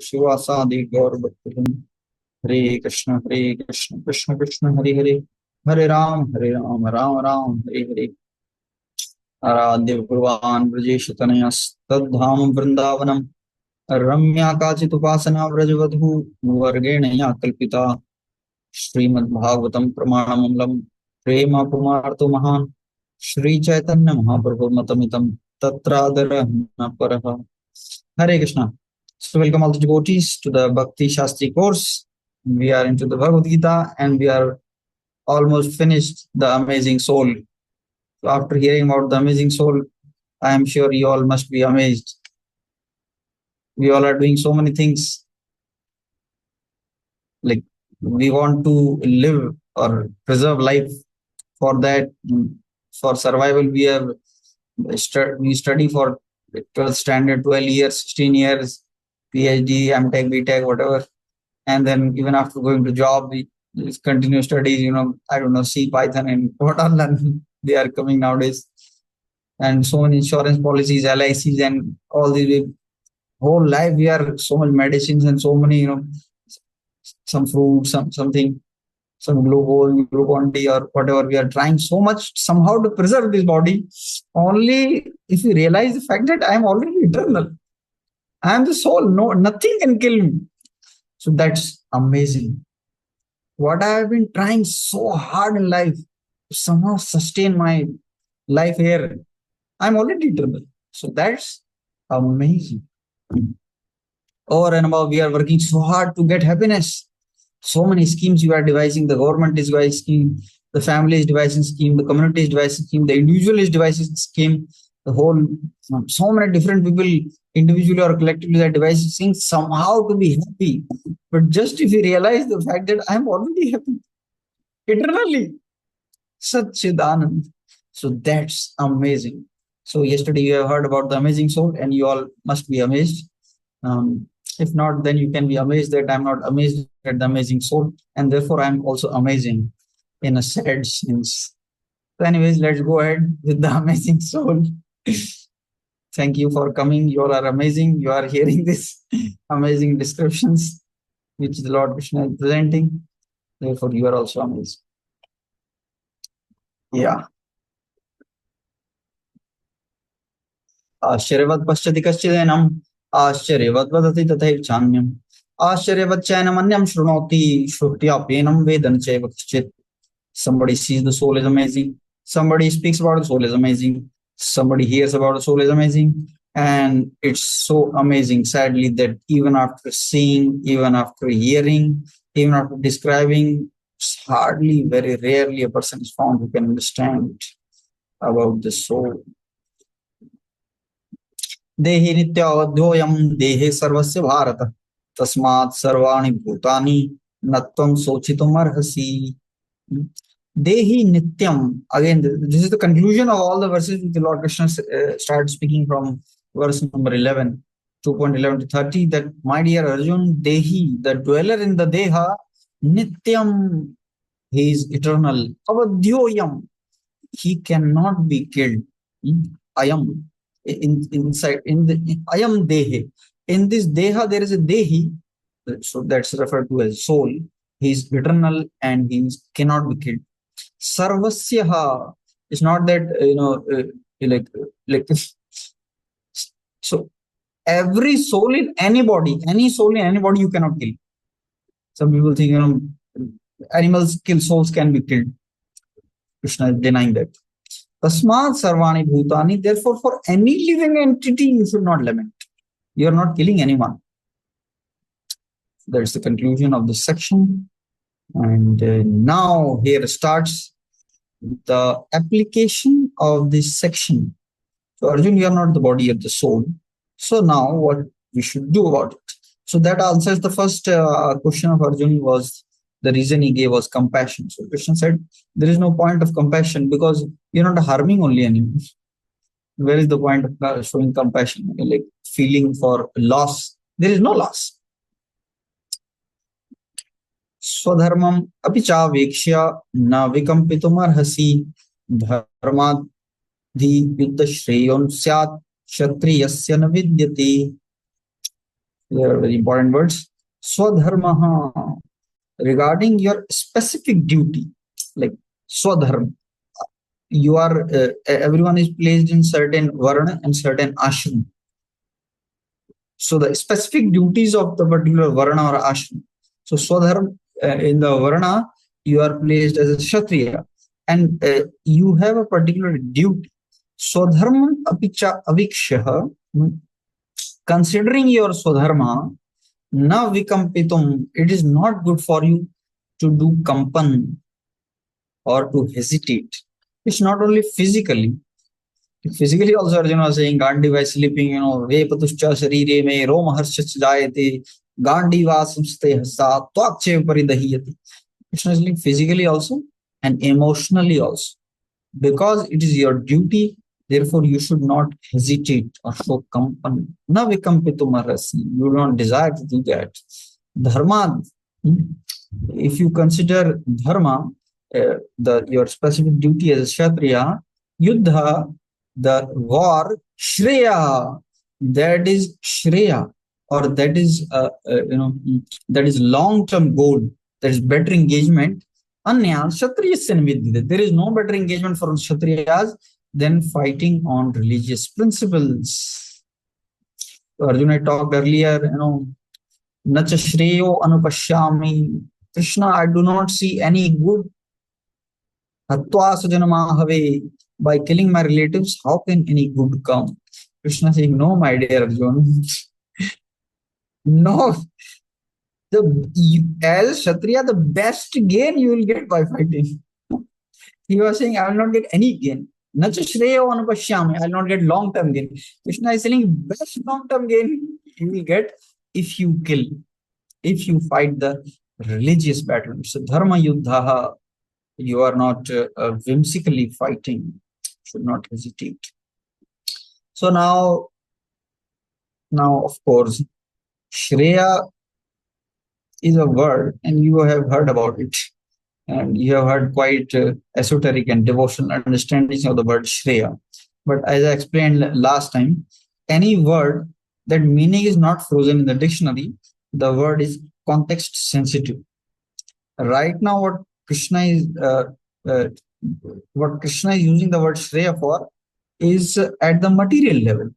शिवासादि गौर भक्तजन। हरे कृष्ण कृष्ण कृष्ण हरे हरे, हरे राम राम राम हरे हरे। आराध्य भगवान ब्रजेश तनयस्तद्धाम वृंदावनम रम्या काचिदुपासना व्रजवधू वर्गेण या कल्पिता। श्रीमद्भागवतम प्रमाणमूलम प्रेमापुमार्तो महान्। श्री चैतन्य महाप्रभु मतमितम तत्रादर न परः। Hare Krishna. So welcome all the devotees to the Bhakti Shastri course. We are into the Bhagavad Gita and we are almost finished the amazing soul. So after hearing about the amazing soul, I am sure you all must be amazed. We all are doing so many things. Like we want to live or preserve life. For that, for survival, we study for 12th standard, 12 years, 16 years, PhD, MTech, BTech, whatever. And then even after going to job, we just continue studies, I don't know, C, Python, and what all they are coming nowadays. And so many insurance policies, LICs, and all the whole life we are so much medicines and so many, some fruit, something, some glucon D or whatever. We are trying so much somehow to preserve this body. Only if we realize the fact that I am already eternal. I am the soul. No, nothing can kill me. So that's amazing. What I have been trying so hard in life to somehow sustain my life here, I'm already eternal. So that's amazing. Over and above, we are working so hard to get happiness. So many schemes you are devising. The government is devising scheme, the family is devising scheme, the community is devising scheme, the individual is devising scheme. The whole, so many different people, individually or collectively, are devising things somehow to be happy. But just if you realize the fact that I am already happy eternally, Satchidanand. So that's amazing. So yesterday you have heard about the amazing soul, and you all must be amazed. If not, then you can be amazed that I'm not amazed at the amazing soul, and therefore I'm also amazing in a sad sense. So anyways, let's go ahead with the amazing soul. Thank you for coming. You all are amazing. You are hearing this amazing descriptions which the Lord Krishna is presenting. Therefore, you are also amazing. Yeah. आश्चर्यवत् पश्यति कश्चिदेनम् आश्चर्यवत् वदति तथैव चान्यम् आश्चर्यवच्चैनमन्यं शृणोति श्रुत्याप्येनं वेद न चैव कश्चित्. Somebody sees the soul is amazing, somebody speaks about the soul is amazing, somebody hears about the soul is amazing, and it's so amazing, sadly, that even after seeing, even after hearing, even after describing, hardly, very rarely a person is found who can understand about the soul. देहि नित्यावध्योऽयं देहे सर्वस्य भारत तस्मात् सर्वाणि भूतानि न त्वं शोचितुमर्हसि. Dehi nityam. Again, this is the conclusion of all the verses which the Lord Krishna started speaking from verse number 11, 2.11 to 30, that my dear Arjun, Dehi, the dweller in the Deha, Nityam, he is eternal. Avadhyoyam, he cannot be killed. Ayam, inside, in the Ayam Dehe. In this Deha, there is a Dehi, so that's referred to as soul. He is eternal and he cannot be killed. Sarvasyaha is not that like so every soul in anybody, any soul in anybody you cannot kill. Some people think animals kill, souls can be killed. Krishna is denying that. Tasmat sarvani bhutani, therefore for any living entity you should not lament. You are not killing anyone. That's the conclusion of this section. And now here starts the application of this section. So Arjun, you are not the body of the soul. So now what we should do about it? So that answers the first question of Arjun. Was the reason he gave was compassion. So Krishna said there is no point of compassion because you're not harming only anyone. Where is the point of showing compassion? Like feeling for loss. There is no loss. स्वधर्मम अपि चावेक्ष्य न विकम्पितुमर्हसि धर्माद्धि युद्ध श्रेयों स्यात् क्षत्रियस्य न विद्यते. They are very important words. Swadharmaha, regarding your specific duty, like Swadharma. You are everyone is placed in certain varna and certain ashram. So the specific duties of the particular varna or ashram. So Swadharma, in the varna, you are placed as a kshatriya, and you have a particular duty. Swadharma apicha avikshaha, considering your Swadharma, na vikampitum, it is not good for you to do kampan or to hesitate. It's not only physically. Physically also Arjuna was saying Gandhi by sleeping, Vepatuscha Sharire me Roma Harshach Jayate, Gandhi Vasamste Hasa, Twakche Paridahiyati. Krishna is saying physically also and emotionally also. Because it is your duty, therefore you should not hesitate or show kampan. Na vikampitum. You don't desire to do that. Dharma, if you consider dharma, your specific duty as a Kshatriya, Yuddha, the war, Shreya, that is Shreya, or that is that is long-term goal, that is better engagement. Anya Kshatriyasya Nividyate. There is no better engagement for Kshatriyas than fighting on religious principles. So Arjuna talked earlier, Nacha Shreyo Anupashyami. Krishna, I do not see any good. Hatva Sujanamahave. By killing my relatives, how can any good come? Krishna saying, no, my dear Arjuna. No. As Kshatriya, the best gain you will get by fighting. He was saying, I will not get any gain. Nacha Shreyo Anupashyami. I will not get long-term gain. Krishna is saying, best long-term gain you will get if you kill, if you fight the religious battle. So dharma yuddha, you are not whimsically fighting, should not hesitate. So now of course, Shreya is a word, and you have heard about it, and you have heard quite esoteric and devotional understandings of the word Shreya. But as I explained last time, any word that meaning is not frozen in the dictionary, the word is context sensitive. Right now, what Krishna is using the word Shreya for is at the material level.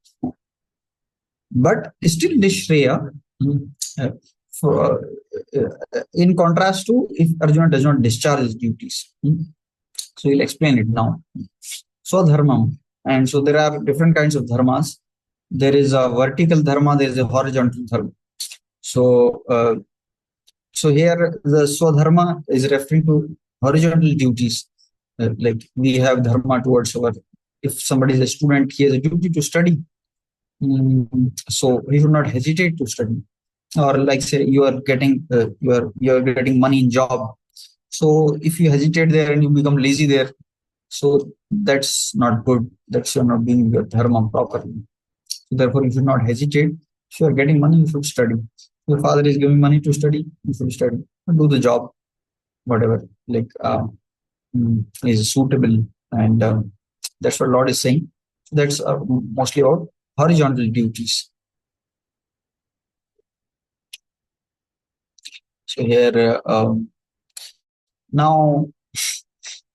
But still, this Shreya, in contrast to if Arjuna does not discharge his duties. So he'll explain it now. So dharmam. And so there are different kinds of dharmas. There is a vertical dharma, there is a horizontal dharma. So here the swadharma is referring to horizontal duties. Like we have dharma towards if somebody is a student, he has a duty to study. So he should not hesitate to study. Or like say you are getting getting money in job. So if you hesitate there and you become lazy there, so that's not good. That's you're not being your dharma properly. So therefore you should not hesitate. If you are getting money, you should study. Your father is giving money to study, you should study. Do the job, whatever is suitable, and that's what Lord is saying. That's mostly about horizontal duties. So here now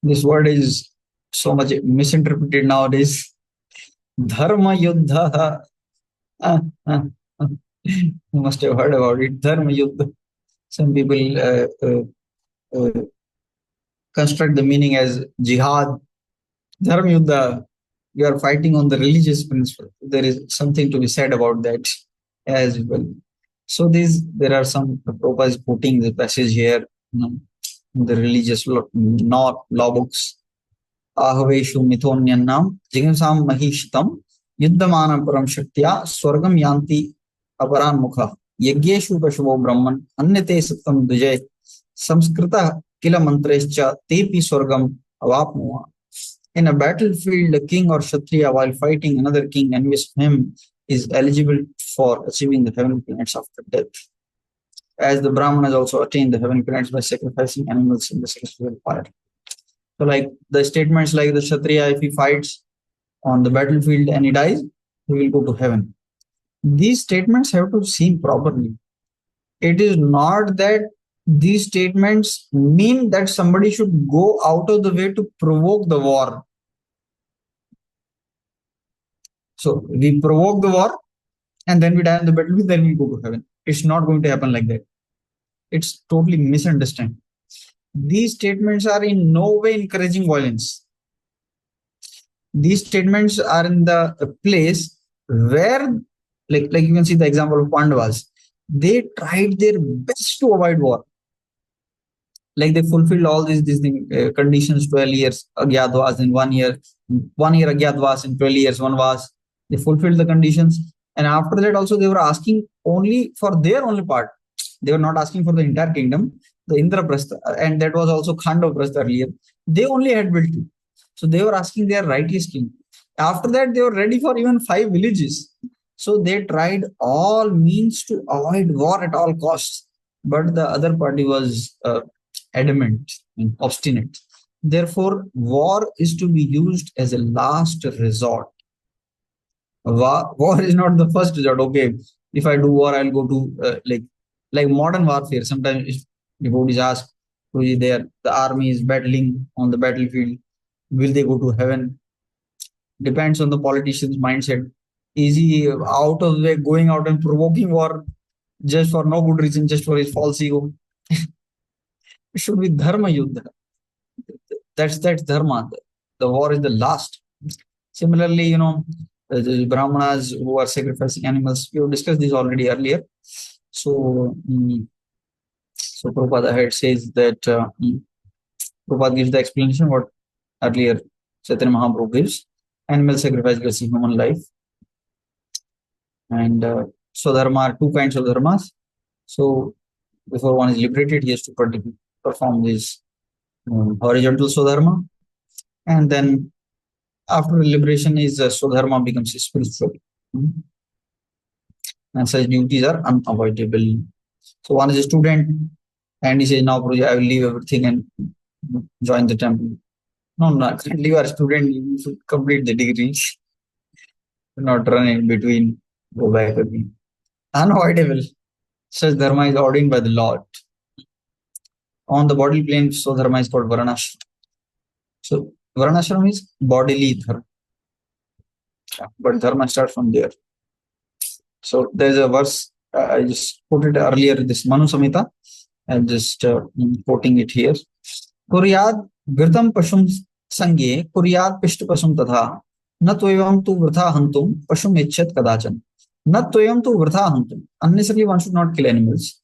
this word is so much misinterpreted nowadays. Dharma yuddha. You must have heard about it. Dharma yuddha. Some people construct the meaning as jihad. Dharma yuddha. You are fighting on the religious principle. There is something to be said about that as well. So there are some Prabhupada is putting the passage here, in the religious law books. Ahveshu mithonyannam jigamsam mahishitam yuddhamanam param shaktya swargam yanti aparan mukha yagyeshu pashuvo brahman anyate sattam dujay samskrita kila mantrescha tepi swargam avapnuva. In a battlefield, a king or kshatriya, while fighting another king envious him, is eligible for achieving the heavenly planets after death. As the Brahmanas also attained the heavenly planets by sacrificing animals in the celestial fire. So like the statements like the kshatriya, if he fights on the battlefield and he dies, he will go to heaven. These statements have to seem properly. It is not that these statements mean that somebody should go out of the way to provoke the war. So we provoke the war and then we die on the battlefield, then we go to heaven. It's not going to happen like that. It's totally misunderstood. These statements are in no way encouraging violence. These statements are in the place where, like you can see the example of Pandavas, they tried their best to avoid war. Like they fulfilled all these conditions, 12 years agyatwas in 1 year, 1 year agyatwas in 12 years vanvas. They fulfilled the conditions, and after that also they were asking only for their only part. They were not asking for the entire kingdom, the Indraprastha, and that was also Khandavaprastha earlier. They only had built it, so they were asking their righteous king. After that, they were ready for even 5 villages. So they tried all means to avoid war at all costs. But the other party was adamant and obstinate. Therefore, war is to be used as a last resort. War is not the first resort. Okay, if I do war, I'll go to like modern warfare. Sometimes if devotees ask, there the army is battling on the battlefield. Will they go to heaven? Depends on the politician's mindset. Is he out of the way going out and provoking war just for no good reason, just for his false ego? It should be dharma yuddha. That's dharma. The war is the last. Similarly, the brahmanas who are sacrificing animals, we have discussed this already earlier. So, so Prabhupada had says that Prabhupada gives the explanation what earlier Chaitanya Mahaprabhu gives. Animal sacrifice gives human life. And so dharma are two kinds of dharmas. So before one is liberated, he has to perform this horizontal swadharma. And then after liberation, his swadharma becomes spiritual. And such duties are unavoidable. So one is a student and he says, now Prabhuji, I will leave everything and join the temple. No, no, can't leave our student. You should complete the degree. Not run in between, go back again. Unavoidable. Such dharma is ordained by the Lord. On the bodily plane, so dharma is called Varanashram. So Varanashram is bodily dharma. But dharma starts from there. So there's a verse, I just put it earlier, this Manu Samhita. I'm just quoting it here. Kuryad Girtam Pashum Sangye Kuryad Pishta Pasum Tadha Natvoyam tu Vritha Hantum Pashum Ichet Kadachan. Natvoyam tu Vritha Hantum. Unnecessarily, one should not kill animals.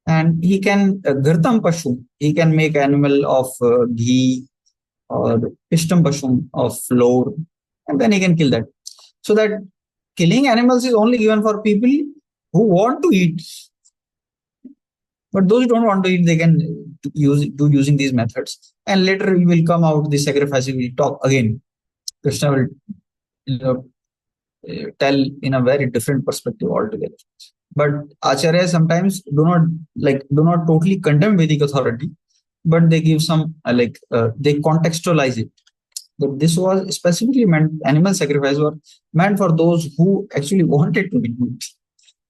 And he can Girtam Pashum, he can make animal of ghee or Pishtam Pashum of flour, and then he can kill that. So that killing animals is only given for people who want to eat. But those who don't want to eat, they can do using these methods. And later we will come out the sacrifice. We will talk again. Krishna will tell in a very different perspective altogether. But Acharya sometimes do not totally condemn Vedic authority, but they give some they contextualize it. But this was specifically meant, animal sacrifice were meant for those who actually wanted to eat meat.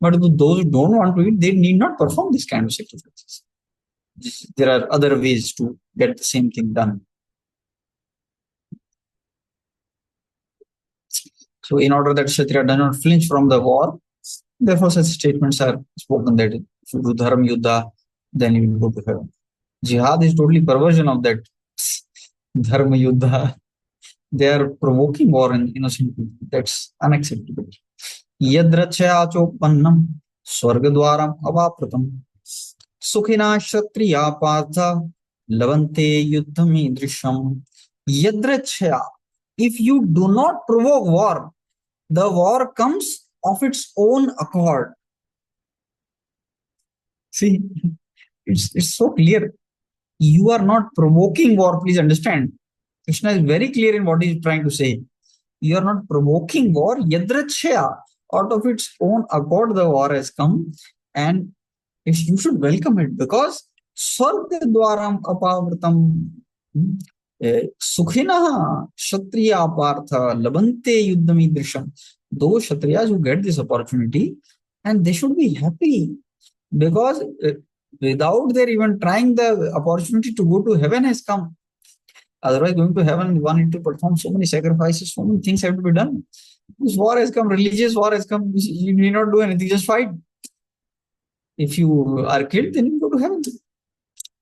But those who don't want to eat, they need not perform this kind of sacrifices. There are other ways to get the same thing done. So in order that Kshatriya does not flinch from the war, therefore such statements are spoken that if you do dharma yuddha, then you will go to heaven. Jihad is totally perversion of that dharma yuddha. They are provoking war in innocent people. That's unacceptable. यद्रक्षयाचोपन्नम स्वर्गद्वारम अवाप्तम सुखिना Sattriya Partha लवन्ते युद्धमीदृशम यद्रक्षया. If you do not provoke war, the war comes of its own accord. See, it's so clear. You are not provoking war, please understand. Krishna is very clear in what he is trying to say. You are not provoking war, yadrachya. Out of its own accord, the war has come, and you should welcome it because Swarga Dwaram Apavritam Sukhina Kshatriya Partha Labante Yuddhamidrisham. those Kshatriyas who get this opportunity, and they should be happy because without their even trying, the opportunity to go to heaven has come. Otherwise, going to heaven, one need to perform so many sacrifices, so many things have to be done. This war has come, religious war has come. You need not do anything, just fight. If you are killed, then you go to heaven.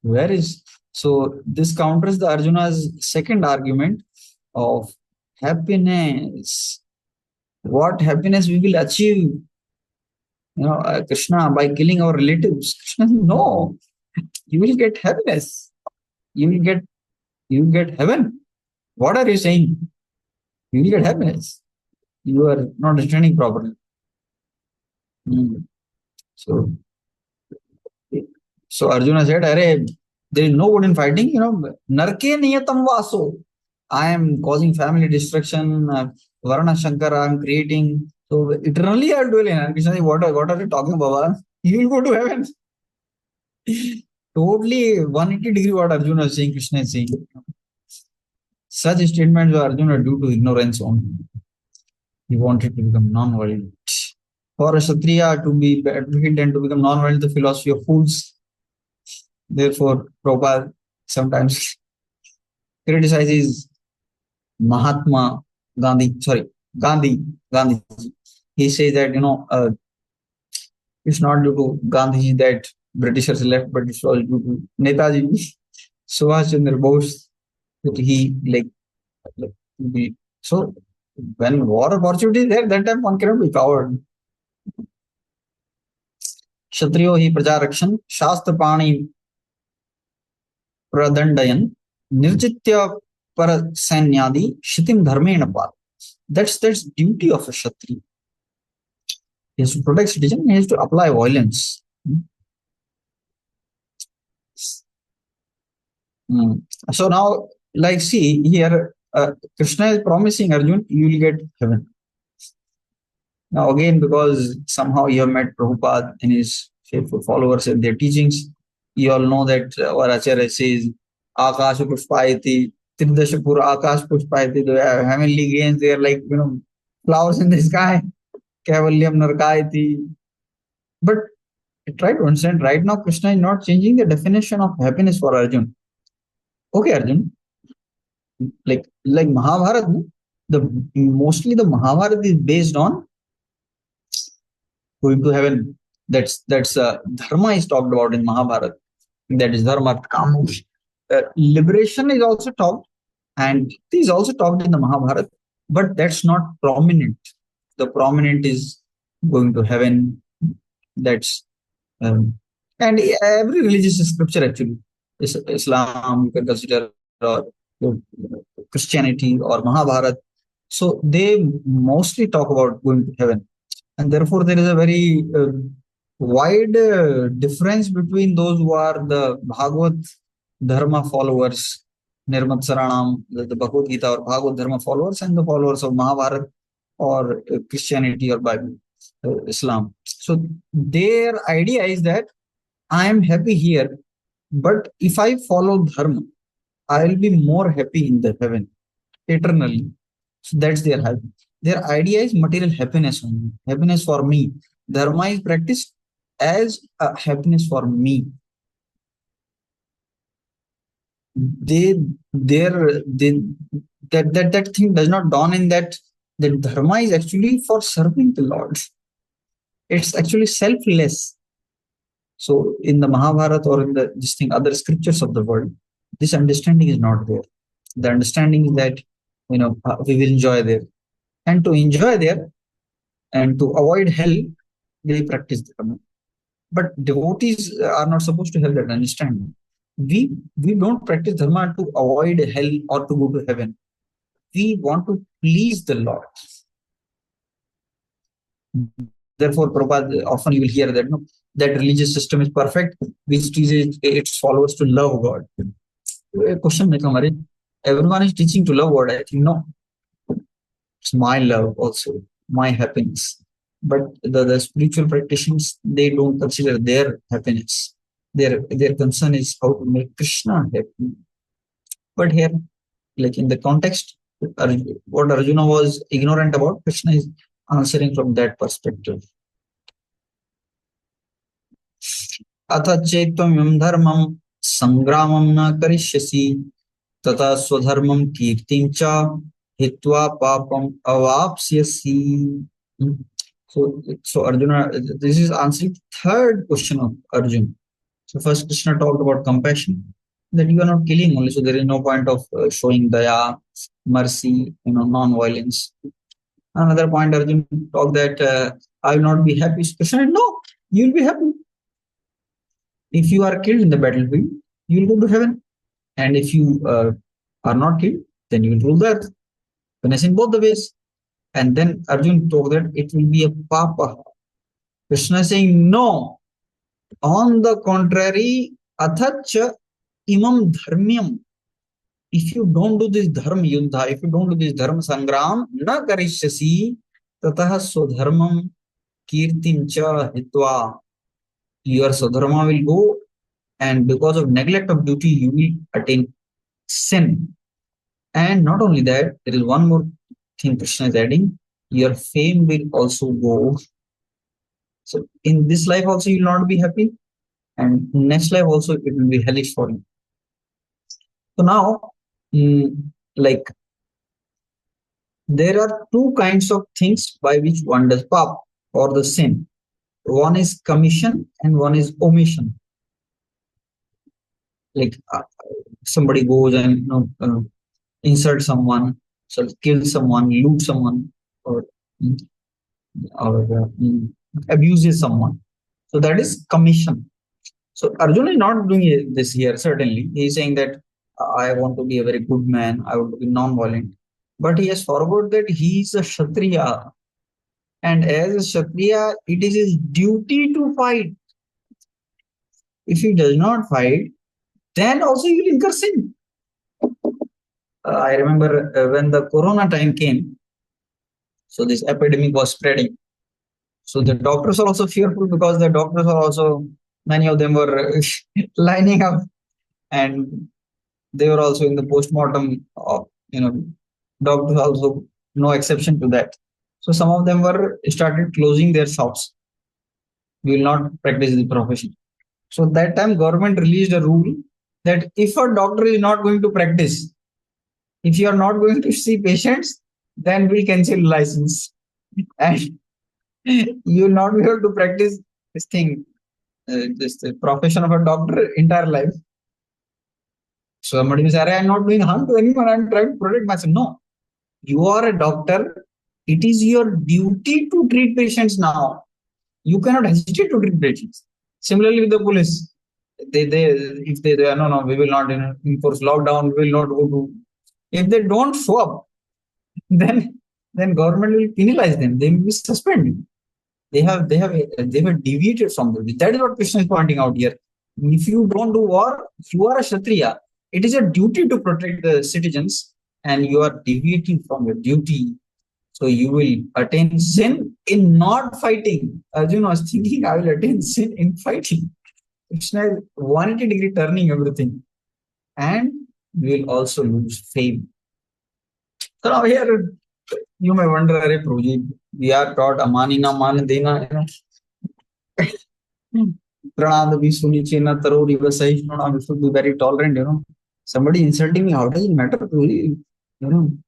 Where is so this counters the Arjuna's second argument of happiness. What happiness we will achieve? Krishna, by killing our relatives. Krishna, no, you will get happiness. You will get heaven. What are you saying? You will get happiness. You are not understanding properly. Hmm. So, Arjuna said, "Arey, there is no good in fighting. Narke niyatam vaso. I am causing family destruction. Varana Shankara, I am creating. So eternally I will dwell in. And Krishna said, what are you talking about? You will go to heaven." Totally 180-degree what Arjuna is saying, Krishna is saying. Such statements are Arjuna due to ignorance only. He wanted to become non-violent. For a Kshatriya to be advocate and to become non-violent, the philosophy of fools. Therefore, Prabhupada sometimes criticizes Mahatma Gandhi. He says that, it's not due to Gandhi that Britishers left, but it was due to Netaji, Subhash Chandra Bose, that he so when war opportunity is there, that time one cannot be coward. Kshatriyo hi praja rakshan, shastra pani pradandayam, nirjitya par sainyadi, shitim dharmena par. That's duty of a Kshatriya. He has to protect citizen, he has to apply violence. So now, see here, Krishna is promising Arjun, you will get heaven. Now again, because somehow you have met Prabhupada and his faithful followers and their teachings, you all know that our Acharya says, Akash Pushpayati, Tridashapur Akash Pushpayati, the heavenly gains, they are like, flowers in the sky, Kavalyam Narkayati. But try to understand, right now Krishna is not changing the definition of happiness for Arjun. Okay, Arjun, like Mahabharata, mostly the Mahabharata is based on going to heaven. That's dharma is talked about in Mahabharata. That is dharma, kama. Liberation is also talked, and it is also talked in the Mahabharata, but that's not prominent. The prominent is going to heaven. That's and every religious scripture actually, Islam you can consider, or Christianity or Mahabharata. So they mostly talk about going to heaven, and therefore there is a very wide difference between those who are the Bhagavad Dharma followers, Nirmat Saranam, the Bhagavad Gita or Bhagavad Dharma followers, and the followers of Mahabharata or Christianity or Bible, Islam. So their idea is that I am happy here, but if I follow Dharma, I will be more happy in the heaven eternally. So that's their happy. Their idea is material happiness only. Happiness for me. Dharma is practiced as a happiness for me. They that thing does not dawn in that dharma is actually for serving the Lord. It's actually selfless. So in the Mahabharata or in this thing, other scriptures of the world, this understanding is not there. The understanding is that we will enjoy there, and to enjoy there and to avoid hell, they practice dharma. But devotees are not supposed to have that understanding. We don't practice dharma to avoid hell or to go to heaven. We want to please the Lord. Therefore, Prabhupada, often you will hear that that religious system is perfect, which teaches its followers to love God. A question may come, everyone is teaching to love God. I think no. It's my love also, my happiness. But the spiritual practitioners, they don't consider their happiness. Their concern is how to make Krishna happy. But here, like in the context, what Arjuna was ignorant about, Krishna is answering from that perspective. अथ चेत्त्वं धर्मं संग्रामं न करिष्यसि तथा स्वधर्मं कीर्तिं च हित्वा पापम अवाप्स्यसि. So Arjuna, this is answering third question of Arjuna. So first Krishna talked about compassion, that you are not killing only, so there is no point of showing daya, mercy, non-violence. Another point Arjuna talked that I will not be happy. So Krishna said, no, you will be happy. If you are killed in the battlefield, you will go to heaven. And if you are not killed, then you will rule the earth. Goodness in both the ways. And then Arjun told that it will be a papa. Krishna is saying, no. On the contrary, athacha imam dharmyam. If you don't do this dharma yuddha, if you don't do this dharma sangram, na karishyasi tatah swadharmam kirtim cha hitva. Your swadharma will go, and because of neglect of duty, you will attain sin. And not only that, there is one more thing Krishna is adding, your fame will also go. So in this life also you will not be happy, and next life also it will be hellish for you. So now, like there are two kinds of things by which one does pap or the sin. One is commission and one is omission. Like somebody goes and insult someone, so kill someone, loot someone, or abuses someone. So that is commission. So Arjuna is not doing this here, certainly. He is saying that I want to be a very good man, I want to be non-violent. But he has forgot that he is a Kshatriya. And as a Kshatriya, it is his duty to fight. If he does not fight, then also he will incur sin. I remember when the Corona time came, so this epidemic was spreading. So the doctors are also fearful because the doctors are also, many of them were lining up, and they were also in the post-mortem, doctors also, no exception to that. So some of them were started closing their shops. We will not practice the profession. So that time government released a rule that if a doctor is not going to practice, if you are not going to see patients, then we'll cancel license. And you will not be able to practice this thing, this the profession of a doctor entire life. So somebody will say, I'm not doing harm to anyone, I'm trying to protect myself. No, you are a doctor. It is your duty to treat patients now. You cannot hesitate to treat patients. Similarly with the police, they if they no, we will not enforce lockdown, we will not go to. If they don't show up, then government will penalize them. They will be suspended. They have deviated from this. That is what Krishna is pointing out here. If you don't do war, you are a Kshatriya. It is a duty to protect the citizens, and you are deviating from your duty. So you will attain sin in not fighting. Arjuna was thinking, I will attain sin in fighting. Krishna is 180-degree turning everything. And we will also lose fame. So now here you may wonder, Prabhuji, we are taught amanina man dena. Pranada Visunicina Tarori Vasai, we should be very tolerant. Somebody insulting me, how does it matter to you?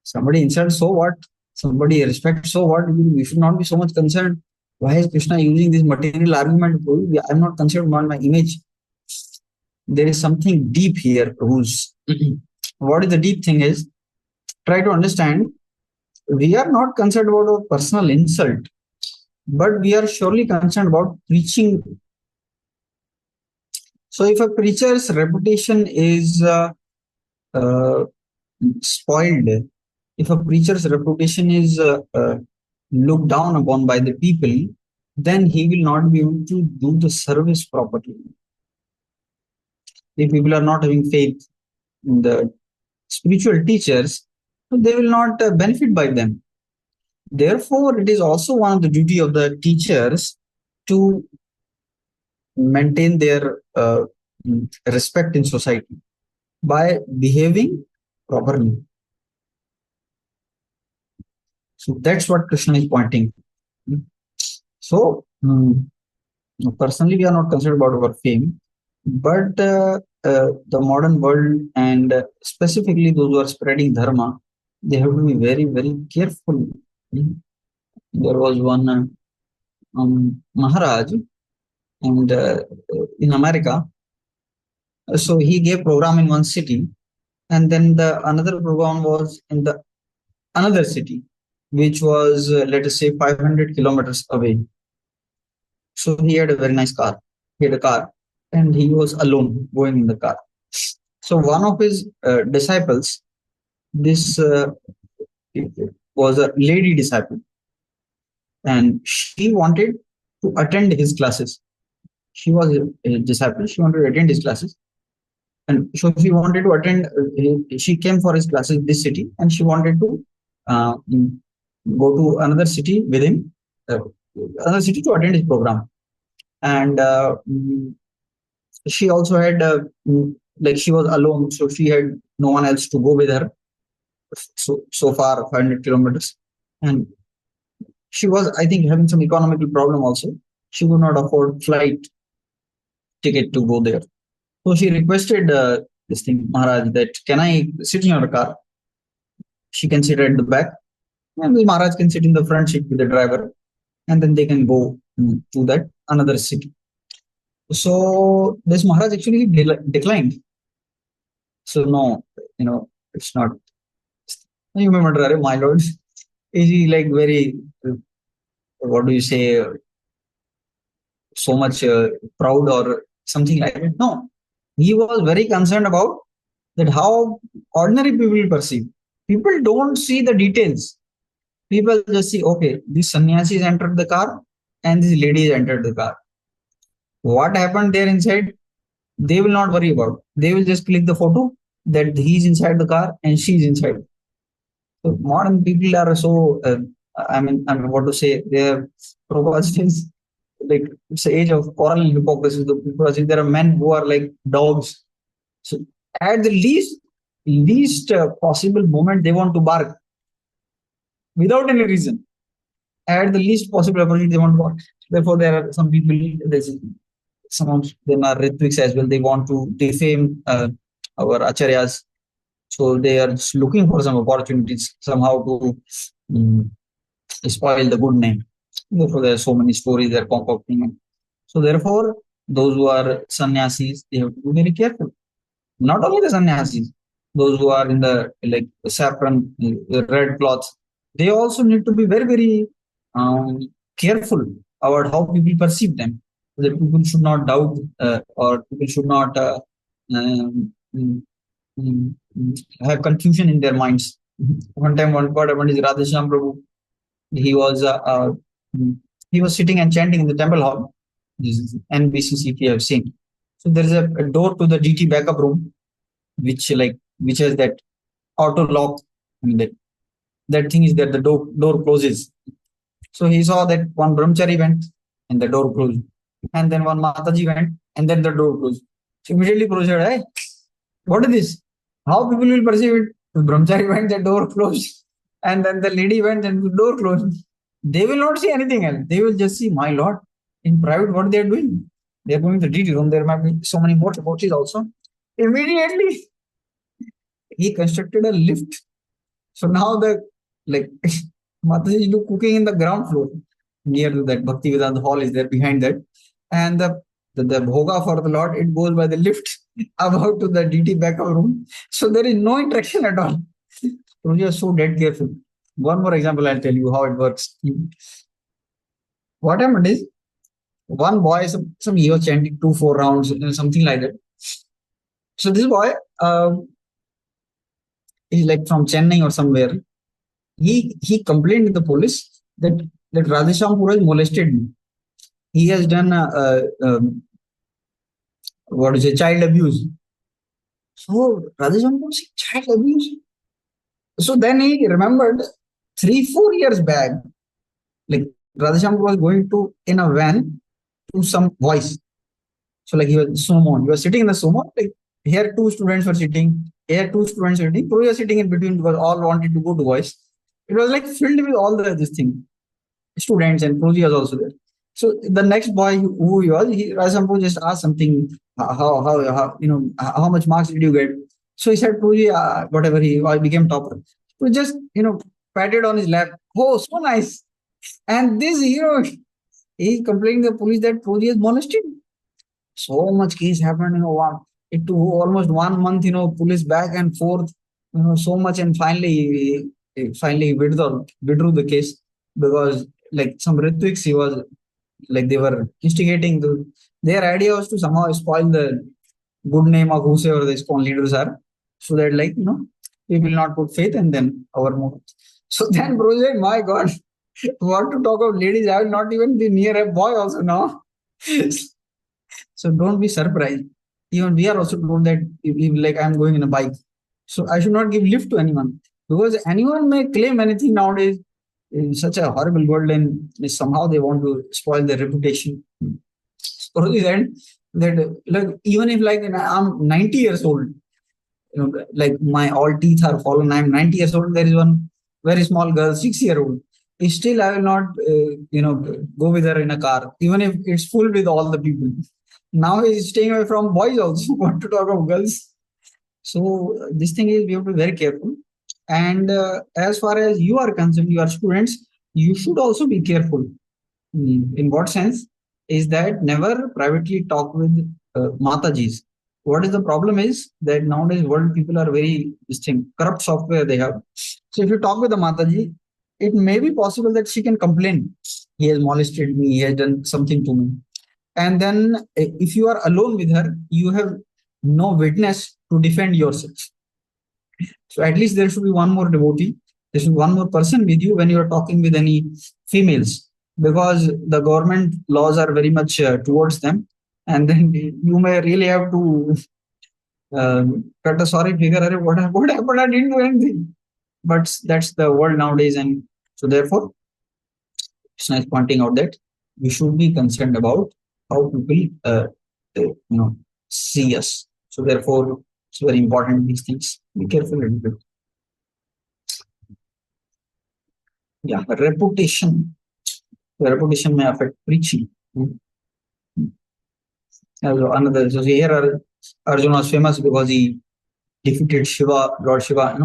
Somebody insults, so what? Somebody respects, so what? We should not be so much concerned. Why is Krishna using this material argument? I'm not concerned about my image. There is something deep here, Prabhuj. What is the deep thing is, try to understand, we are not concerned about a personal insult, but we are surely concerned about preaching. So if a preacher's reputation is spoiled, if a preacher's reputation is looked down upon by the people, then he will not be able to do the service properly. If people are not having faith in the spiritual teachers, they will not benefit by them. Therefore, it is also one of the duty of the teachers to maintain their respect in society by behaving properly. So that's what Krishna is pointing. So personally, we are not concerned about our fame, but the modern world and specifically those who are spreading dharma, they have to be very, very careful. Mm. There was one Maharaj, and in America, so he gave program in one city, and then the another program was in the another city, which was let us say 500 kilometers away. So he had a very nice car. He had a car, and he was alone going in the car. So one of his disciples, this was a lady disciple, and she wanted to attend his classes. She was a disciple. She wanted to attend his classes, and so she wanted to attend. She came for his classes in this city, and she wanted to uh, mm, go to another city with him, uh, another city to attend his program. And she also had like she was alone, so she had no one else to go with her. So far, 500 kilometers, and she was, I think, having some economical problem also. She could not afford flight ticket to go there. So she requested this thing, Maharaj, that can I sit in your car? She can sit at the back, and the Maharaj can sit in the front seat with the driver, and then they can go to that another city. So this Maharaj actually declined. So no, it's not. You remember, my lord, is he like very, what do you say, so much proud or something like that? No, he was very concerned about that how ordinary people perceive. People don't see the details. People just see, okay, this sannyasi has entered the car and this lady has entered the car. What happened there inside, they will not worry about. They will just click the photo that he's inside the car and she's inside. So modern people are so, I mean, what to say, they're proposals like it's the age of quarrel and hypocrisy. The people are saying there are men who are like dogs. So at the least possible moment, they want to bark without any reason. At the least possible opportunity, they want to bark. Therefore, there are some people. There's some of them are Ritwiks as well. They want to defame our acharyas. So they are just looking for some opportunities somehow to um, spoil the good name. Therefore, there are so many stories that pop up. So therefore, those who are sannyasis, they have to be very careful. Not only the sannyasis, those who are in the like saffron, red cloths, they also need to be very, very careful about how people perceive them. That people should not doubt or people should not um, mm, have confusion in their minds. One time, what happened is Radheshyam Prabhu, he was mm, he was sitting and chanting in the temple hall. This is NBCC, if you have seen. So there is a door to the GT backup room, which has that auto lock. I mean, that thing is that the door closes. So he saw that one brahmachari went and the door closed, and then one Mataji went and then the door closed. So immediately Prabhu said, "Hey, what is this? How people will perceive it? The brahmachari went, the door closed, and then the lady went and the door closed. They will not see anything else. They will just see, my lord, in private what they are doing. They are going to the DT room. There might be so many more watches also. Immediately, he constructed a lift. So now the like Mataji is do cooking in the ground floor near to that Bhakti Vedanta hall is there behind that, and the bhoga for the Lord it goes by the lift about to the DT backup room. So there is no interaction at all. So you are so dead careful. One more example, I'll tell you how it works. What happened is one boy, some he was chanting 2-4 rounds, something like that. So this boy is like from Chennai or somewhere. He complained to the police that Radheshyam Pura has molested me. He has done what is it, child abuse. So Radheshyam Pura said, child abuse. So then he remembered 3-4 years back, like Radheshyam was going to in a van to some voice. So like he was sumo. He was sitting in the sumo. Like here two students were sitting. Here two students were sitting. Pura was sitting in between because all wanted to go to voice. It was like filled with all the this thing, students, and Prabhuji was also there. So the next boy who he was, Rasampu just asked something, how how much marks did you get? So he said, Prabhuji, whatever I became topper. So just patted on his lap. Oh, so nice. And this hero, he's complaining to the police that Prabhuji is molested. So much case happened, it took almost 1 month, police back and forth, so much, and finally he withdrew the case because like some Ritwiks, he was like they were instigating their idea was to somehow spoil the good name of whosoever the spawn leaders are, so that we will not put faith in them our movement. So then project, my God, what to talk of ladies? I will not even be near a boy also now. So don't be surprised. Even we are also told that if like I'm going in a bike, so I should not give lift to anyone because anyone may claim anything nowadays in such a horrible world, and somehow they want to spoil their reputation. So then that like even if like I'm 90 years old, like my all teeth are fallen, I'm 90 years old. There is one very small girl, 6 year old. Still, I will not, go with her in a car, even if it's full with all the people. Now he's staying away from boys also. Want to talk of girls? So this thing is we have to be very careful. And as far as you are concerned, you are students, you should also be careful. In what sense? Is that never privately talk with Matajis. What is the problem is that nowadays world people are very this thing, corrupt software they have. So if you talk with the Mataji, it may be possible that she can complain. He has molested me, he has done something to me. And then if you are alone with her, you have no witness to defend yourself. So at least there should be one more devotee. There should be one more person with you when you are talking with any females, because the government laws are very much towards them, and then you may really have to cut a sorry figure. What happened? I didn't do anything. But that's the world nowadays, and so therefore, it's nice pointing out that we should be concerned about how people, see us. So therefore, it's very important these things. Be careful a little bit. Yeah, reputation. The reputation may affect preaching. Another, so here Arjuna was famous because he defeated Shiva, Lord Shiva.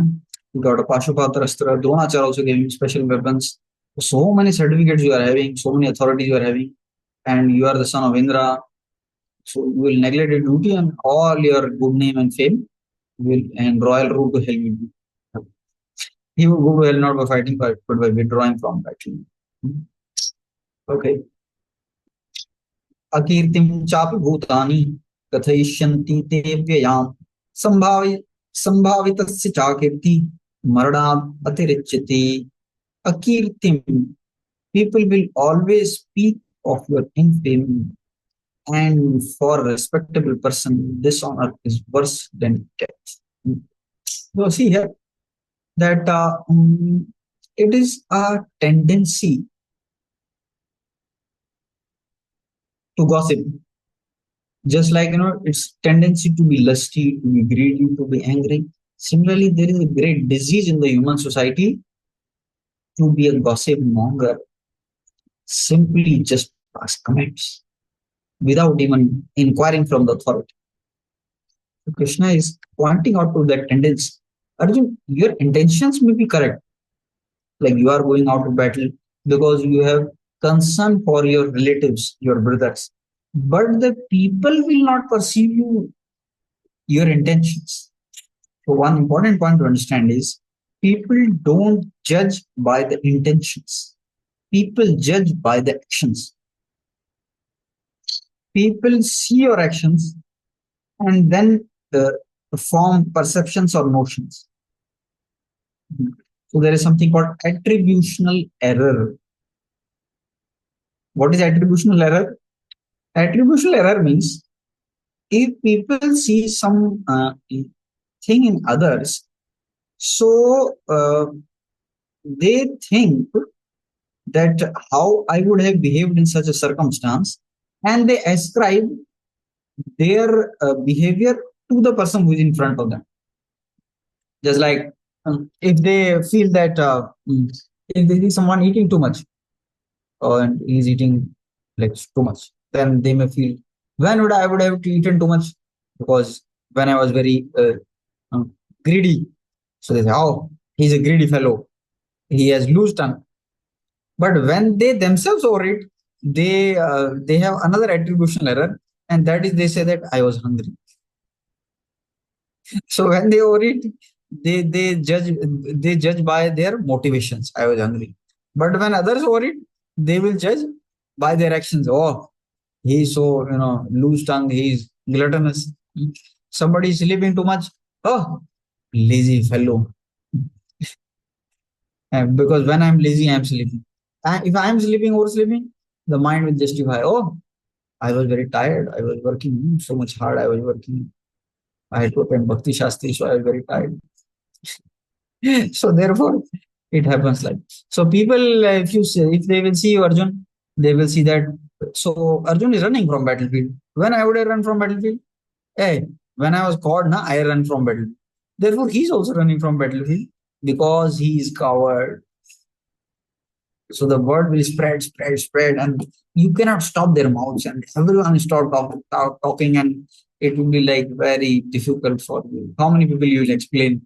He got a Pashupatra Astra. Dronacharya also gave him special weapons. So many certificates you are having, so many authorities you are having, and you are the son of Indra. So you will neglect your duty, and all your good name and fame will and royal route to hell will be. He will go to hell not by fighting, but by withdrawing from battle. Okay. अकीर्तिं चापि भूतानि कथयिष्यन्ति ते व्ययाम् संभावि संभावितस्य चाकीर्ति मरणात् अतिरिच्यते. Akirtim, people will always speak of your infamy, and for a respectable person, dishonor is worse than death. So see here that it is a tendency to gossip. Just like it's tendency to be lusty, to be greedy, to be angry. Similarly, there is a great disease in the human society to be a gossip monger, simply just pass comments without even inquiring from the authority. So Krishna is pointing out to that tendency. Arjun, your intentions may be correct, like you are going out to battle because you have concern for your relatives, your brothers, but the people will not perceive your intentions. So one important point to understand is people don't judge by the intentions. People judge by the actions. People see your actions and then form perceptions or notions. So there is something called attributional error. What is attributional error? Attributional error means if people see some thing in others, so they think that how I would have behaved in such a circumstance, and they ascribe their behavior to the person who is in front of them. Just like If they feel that if they see someone eating too much, and he's eating like too much, then they may feel, when would I would have eaten too much? Because when I was very greedy, so they say, oh, he's a greedy fellow. He has loose tongue. But when they themselves overeat, they have another attribution error, and that is they say that I was hungry. So when they overeat, they judge by their motivations. I was hungry. But when others overeat, they will judge by their actions. Oh, he's so loose tongue. He's gluttonous. Somebody is sleeping too much. Oh, lazy fellow. And because when I'm lazy, I'm sleeping. If I'm sleeping, oversleeping, the mind will justify. Oh, I was very tired. I was working so much hard. I was working. I had to attend Bhakti Shastri, so I was very tired. So therefore, it happens like. So people, if they will see Arjun, they will see that. So Arjun is running from battlefield. When I would I run from battlefield? Hey, when I was caught, na, I run from battlefield. Therefore, he's also running from battlefield because he is coward. So the word will spread, spread, spread, and you cannot stop their mouths, and everyone will start talking, and it will be like very difficult for you. How many people you will explain?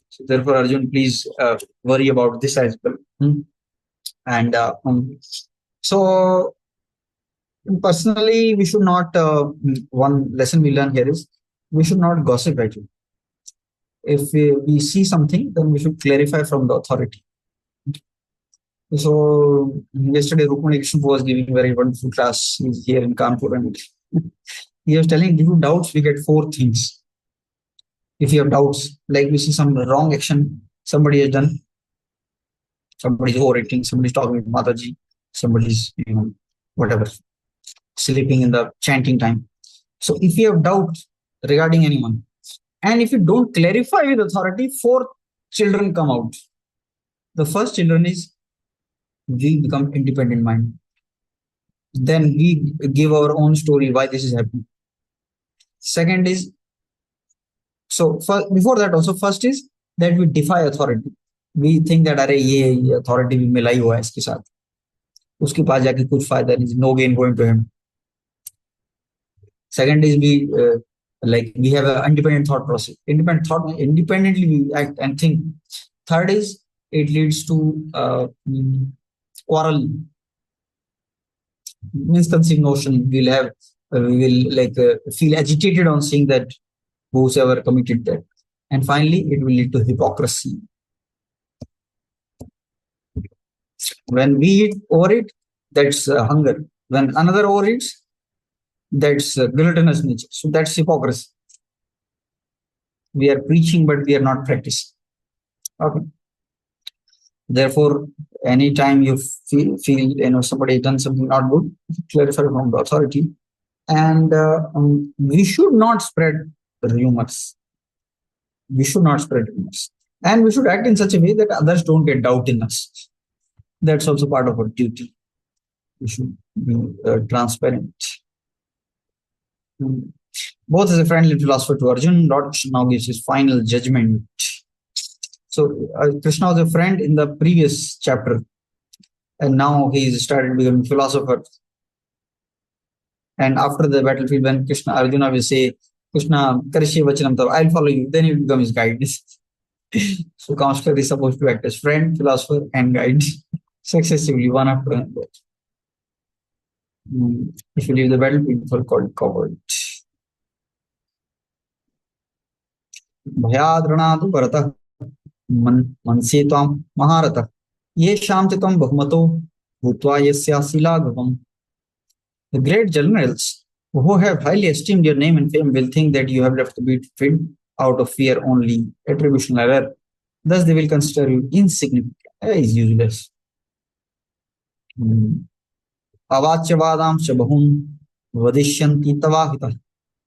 So therefore, Arjun, please worry about this as well. And so personally, we should not. One lesson we learn here is we should not gossip at you. If we see something, then we should clarify from the authority. So yesterday, Rukmani Krishna was giving very wonderful class. He's here in Kanpur, and he was telling, if you doubts, we get four things. If you have doubts, like we see some wrong action somebody has done, somebody's overacting, somebody's talking with Mataji, somebody's whatever, sleeping in the chanting time. So if you have doubts regarding anyone, and if you don't clarify with authority, four children come out. The first children is we become independent mind. Then we give our own story why this is happening. Second is, so before that also, first is that we defy authority. We think that अरे ये authority भी मिला ही हुआ है इसके साथ, उसके पास जाके कुछ फायदा नहीं, no gain going to him. Second is we have an independent thought process. Independently we act and think. Third is it leads to quarrel, misconceived notion. We will feel agitated on seeing that whosoever committed that, and finally it will lead to hypocrisy. When we eat overeat, that's hunger. When another overeats, that's gluttonous nature. So that's hypocrisy. We are preaching, but we are not practicing. Okay. Therefore, anytime you feel somebody done something not good, clarify from the authority. And we should not spread rumors. We should not spread rumors. And we should act in such a way that others don't get doubt in us. That's also part of our duty. We should be transparent. Both as a friendly philosopher to Arjun, Lord Krishna now gives his final judgment. So Krishna was a friend in the previous chapter, and now he's started becoming a philosopher. And after the battlefield, when Arjuna will say, Krishna, Karishye Vachanam Tav, I'll follow you, then he will become his guide. So counselor is supposed to act as friend, philosopher, and guide successively, one after another. If you leave the battlefield, people call it coward. भयाद्रणादु भरतः मनसे त्वां महारथः ये शान्ति त्वं बहुमतो भूत्वा यस्यासि लाघवम्. The great generals who have highly esteemed your name and fame will think that you have left the battlefield out of fear only, attribution error. Thus they will consider you insignificant, is useless. अवाच्यवादां च बहून् वदिष्यन्ति तवाहितः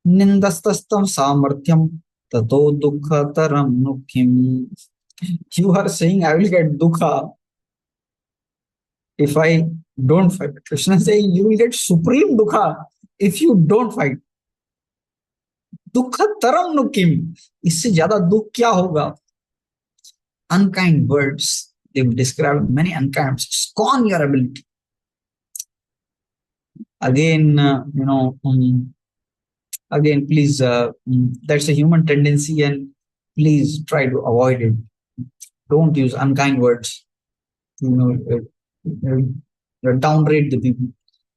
निन्दस्तस्तं सामर्थ्यं ततो दुःखतरं नु किम्. You are saying I will get dukha if I don't fight. Krishna is saying you will get supreme dukha if you don't fight. Dukha taram nu kim. इससे ज्यादा दुख क्या होगा? unkind words. They've described many unkind words. Scorn your ability. Again, again, please, that's a human tendency, and please try to avoid it. Don't use unkind words. You know, downrate the people.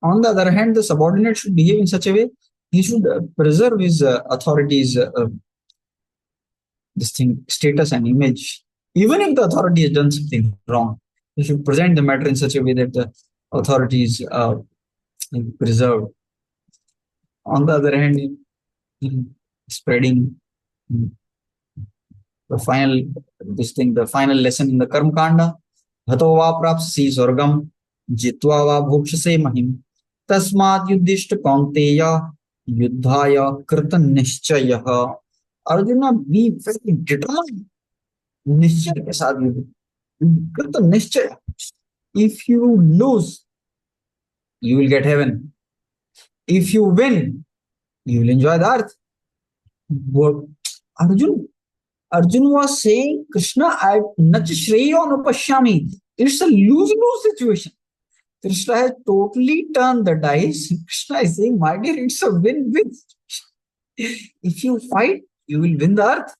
On the other hand, the subordinate should behave in such a way he should preserve his authority's this thing status and image. Even if the authority has done something wrong, he should present the matter in such a way that the authority is preserved. On the other hand, spreading the final the final lesson in the Karma Kanda. Hato va prapsi swargam jitva va bhokshase mahim tasmat yuddhishta kaunteya yuddhaya krita nischayah. Arjuna, be very determined. निश्चय के साथ युद्ध कृत निश्चय. If you lose, you will get heaven. If you win, you will enjoy the earth. Arjun, Arjun was saying, Krishna, I nach shreyo anupashyami. It's a lose-lose situation. Krishna has totally turned the dice. Krishna is saying, my dear, it's a win-win. If you fight, you will win the earth.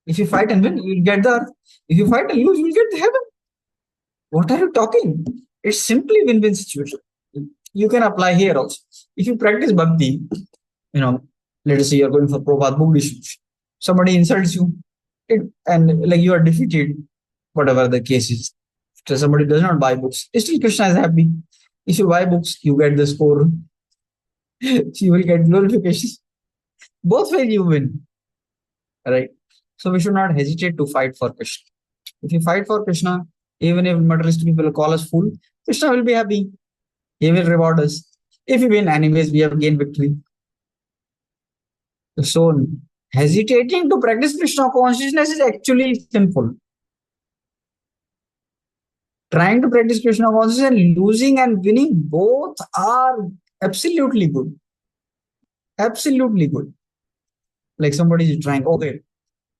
If you fight and win, you will get the earth. If you fight and lose, you will get the heaven. What are you talking? It's simply win-win situation. You can apply here also. If you practice bhakti, let us say you're going for Prabhupada book distribution. Somebody insults you, and like you are defeated, whatever the case is. So somebody does not buy books. Still Krishna is happy. If you buy books, you get the score. You will get glorification. Both ways you win. Right? So we should not hesitate to fight for Krishna. If you fight for Krishna, even if materialistic people call us fool, Krishna will be happy. He will reward us. If we win, anyways, we have gained victory. So hesitating to practice Krishna consciousness is actually sinful. Trying to practice Krishna consciousness and losing and winning both are absolutely good. Absolutely good. Like somebody is trying, okay,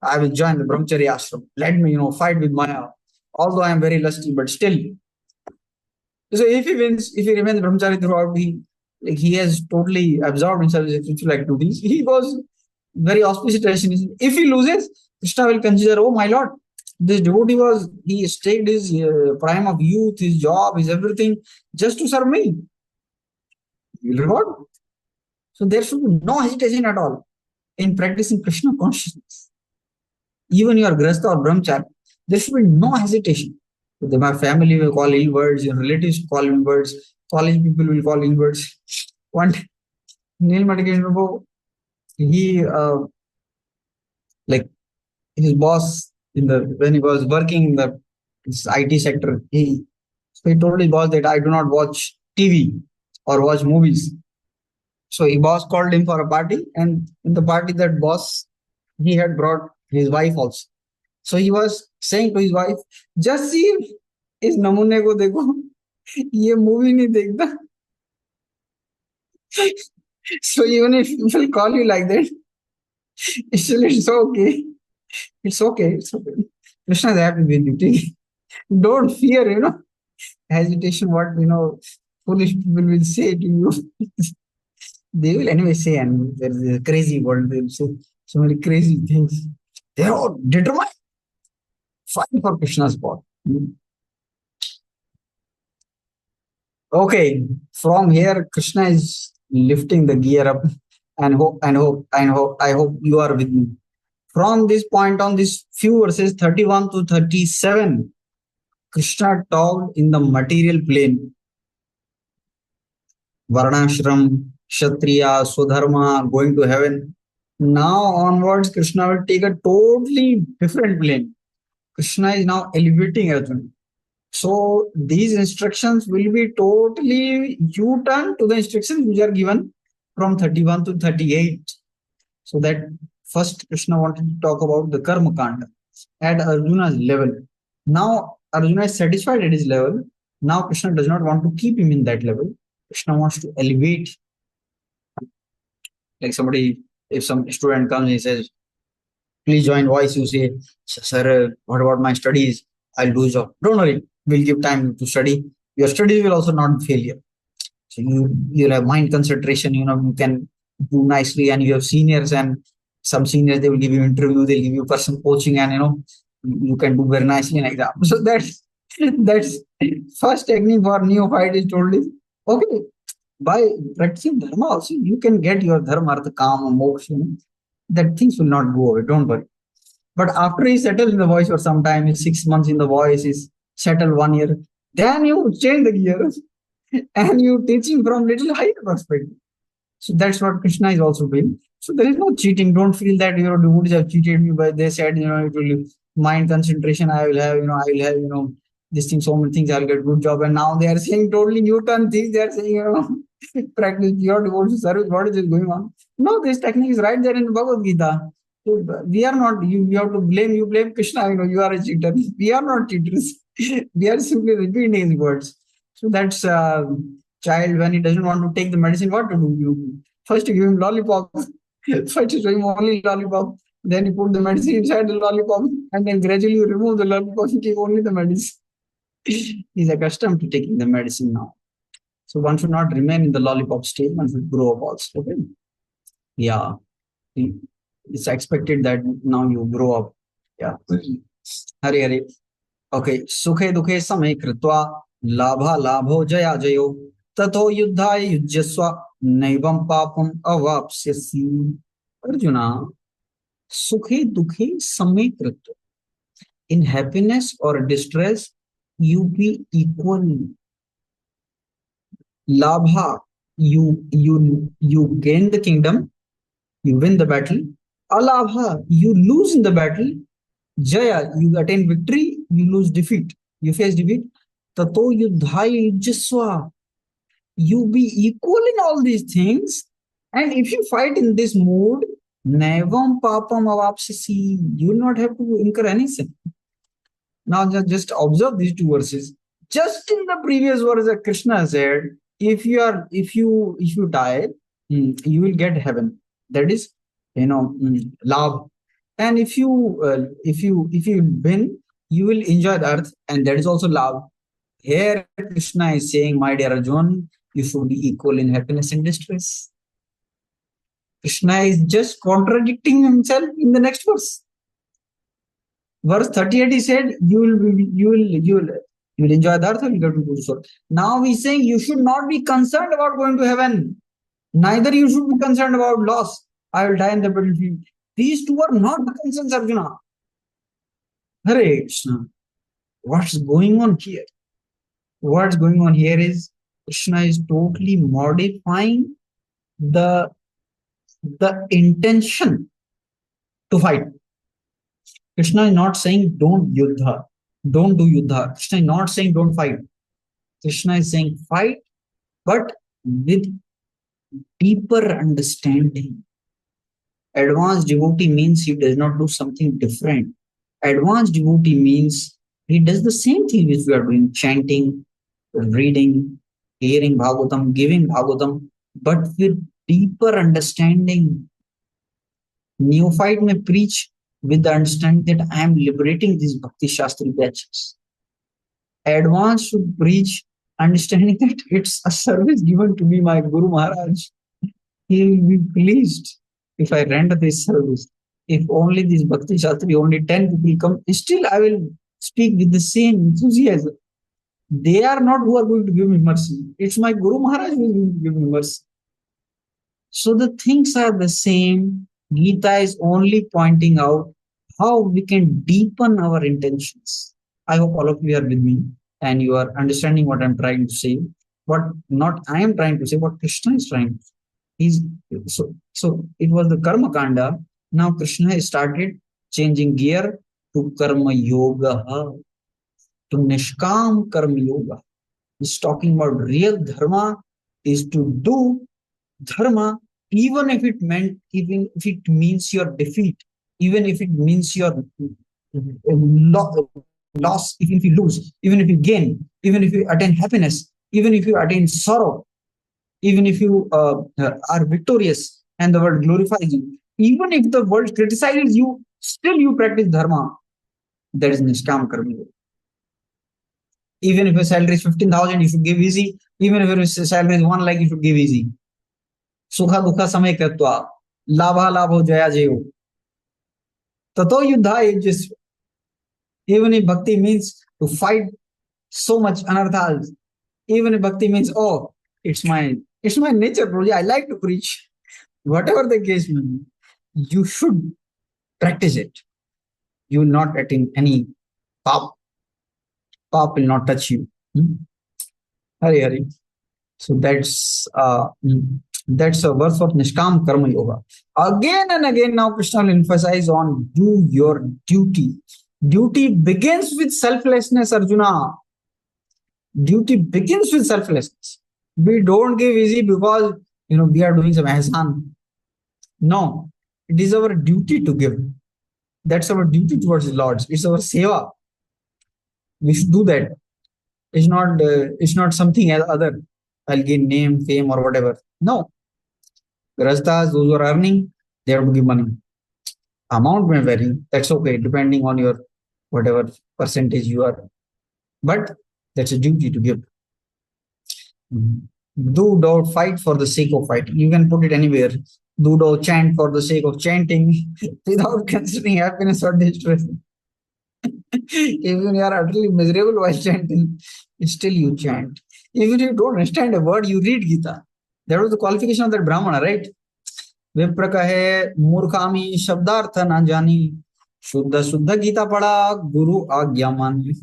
I will join the Brahmacharya ashram. Let me, fight with Maya. Although I am very lusty, but still. So if he wins, if he remains Brahmachari throughout, he has totally absorbed himself in spiritual activities. He was very auspicious destination. If he loses, Krishna will consider, oh my lord, this devotee he staked his prime of youth, his job, his everything, just to serve me. He will reward. So there should be no hesitation at all in practicing Krishna consciousness. Even your grasta or brahmachari, there should be no hesitation. My family will call ill words, your relatives call ill words, college people will call ill words. One Neil Madhukeshwar, he like his boss when he was working in the IT sector, he told his boss that I do not watch TV or watch movies. So his boss called him for a party, and in the party that boss, he had brought his wife also. So he was saying to his wife, just see इस नमूने को देखो, ये movie नहीं देखता. So even if people call you like that, still it's okay. It's okay. It's okay. Krishna is happy with you. Don't fear, hesitation. What foolish people will say to you. They will anyway say, and there is a crazy world. They will say so many crazy things. They are all determined. Fight for Krishna's spot. Okay, from here, Krishna is lifting the gear up, and I hope you are with me. From this point on, these few verses 31 to 37, Krishna talked in the material plane. Varnashram, Kshatriya, Swadharma, going to heaven. Now onwards, Krishna will take a totally different plane. Krishna is now elevating Arjuna. So these instructions will be totally U-turn to the instructions which are given from 31 to 38. So that first Krishna wanted to talk about the Karma Kanda at Arjuna's level. Now Arjuna is satisfied at his level. Now Krishna does not want to keep him in that level. Krishna wants to elevate. Like if some student comes and he says, please join voice. You say, sir, what about my studies? I'll do job. Don't worry, we'll give time to study. Your studies will also not failure. So you'll have mind concentration. You can do nicely, and you have seniors, and some seniors they will give you interview, they'll give you personal coaching, and you can do very nicely in exam. So that's first technique for neophyte is told is okay. By practicing dharma also you can get your dharma, artha, kama, moksha. That things will not go away. Don't worry. But after he settles in the voice for some time, is 6 months in the voice, is settled 1 year, then you change the gears and you teach him from little higher perspective. So that's what Krishna is also doing. So there is no cheating. Don't feel that your devotees have cheated me, but they said, it will mind concentration. I will have, I will have, this thing, so many things. I'll get good job. And now they are saying totally Newton things. They are saying, practice your devotion service. What is going on? No, this technique is right there in Bhagavad Gita. So we are not. You have to blame. You blame Krishna. You are a cheater. We are not cheaters. We are simply repeating his words. So that's child when he doesn't want to take the medicine. What to do? You first you give him lollipop. First you give him only lollipop. Then you put the medicine inside the lollipop, and then gradually you remove the lollipop. You give only the medicine. He's accustomed to taking the medicine now. So one should not remain in the lollipop stage. One should grow up also. Okay? Yeah. It's expected that now you grow up. Yeah. Hare Hare. Okay. Sukhe dukhe samay kritva labha labho jaya jayo tato yuddhaya yujyasva naivam papam avapsyasi. Arjuna, sukhe dukhe samay kritva. In happiness or distress, you be equal. Labha, you gain the kingdom, you win the battle. Alabha, you lose in the battle. Jaya, you attain victory, you lose defeat, you face defeat. Tato yuddhaya yujyasva, you be equal in all these things. And if you fight in this mood, naivam papam avapsasi, you will not have to incur any sin. Now just observe these two verses. Just in the previous verse, Krishna said, if you die, you will get heaven. That is, love. And if you win, you will enjoy the earth, and that is also love. Here Krishna is saying, my dear Arjun, you should be equal in happiness and distress. Krishna is just contradicting himself in the next verse. Verse 38, he said, you will enjoy the earth and you will go to soul. Now he's saying you should not be concerned about going to heaven. Neither you should be concerned about loss. I will die in the battlefield. These two are not the concerns, Arjuna. Hare Krishna. What's going on here? What's going on here is Krishna is totally modifying the intention to fight. Krishna is not saying don't yuddha, don't do yuddha. Krishna is not saying don't fight. Krishna is saying fight, but with deeper understanding. Advanced devotee means he does not do something different. Advanced devotee means he does the same thing which we are doing, chanting, reading, hearing Bhagavatam, giving Bhagavatam, but with deeper understanding. Neophyte may preach with the understanding that I am liberating these Bhakti Shastri batches. Advanced should preach understanding that it's a service given to me, my Guru Maharaj. He will be pleased if I render this service. If only this Bhakti Shastri, only 10 people come, still I will speak with the same enthusiasm. They are not who are going to give me mercy. It's my Guru Maharaj who is going to give me mercy. So the things are the same. Gita is only pointing out how we can deepen our intentions. I hope all of you are with me and you are understanding what I'm trying to say. What not I am trying to say, what Krishna is trying to say. So it was the Karma Kanda. Now Krishna has started changing gear to Karma Yoga, to Nishkam Karma Yoga. He's talking about real dharma is to do dharma even if it means your defeat, even if it means your loss, even if you lose, even if you gain, even if you attain happiness, even if you attain sorrow, even if you are victorious and the world glorifies you, even if the world criticizes you, still you practice dharma, that is niskam karma. Even if your salary is 15,000, you should give easy. Even if your salary is 1 lakh, you should give easy. Sukha dukha samay कृत्वा लाभालाभो जया जयो ततो युद्धाय just even if bhakti means to fight so much anarthas, even if bhakti means, oh, it's my nature, Prabhuji, I like to preach. Whatever the case may be, you should practice it. You will not attain any pap. Pap will not touch you. Hmm? Hari Hari. So that's a verse of Nishkam Karma Yoga. Again and again, now Krishna will emphasize on do your duty. Duty begins with selflessness, Arjuna. Duty begins with selflessness. We don't give easy because we are doing some ihsan. No, it is our duty to give. That's our duty towards the Lord. It's our seva. We should do that. It's not something other. I'll gain name, fame, or whatever. No. Grastas, those who are earning, they have to give money. Amount may vary. That's okay, depending on your whatever percentage you are. But that's a duty to give. Do not fight for the sake of fighting. You can put it anywhere. Do not chant for the sake of chanting without considering happiness or distress. Even you are utterly miserable while chanting, still you chant. Even if you don't understand a word, you read Gita. That was the qualification of that Brahmana, right? विप्र कहे मूर्खामी शब्दार्थ न जानी शुद्ध शुद्ध गीता पढ़ा गुरु आज्ञा मानी.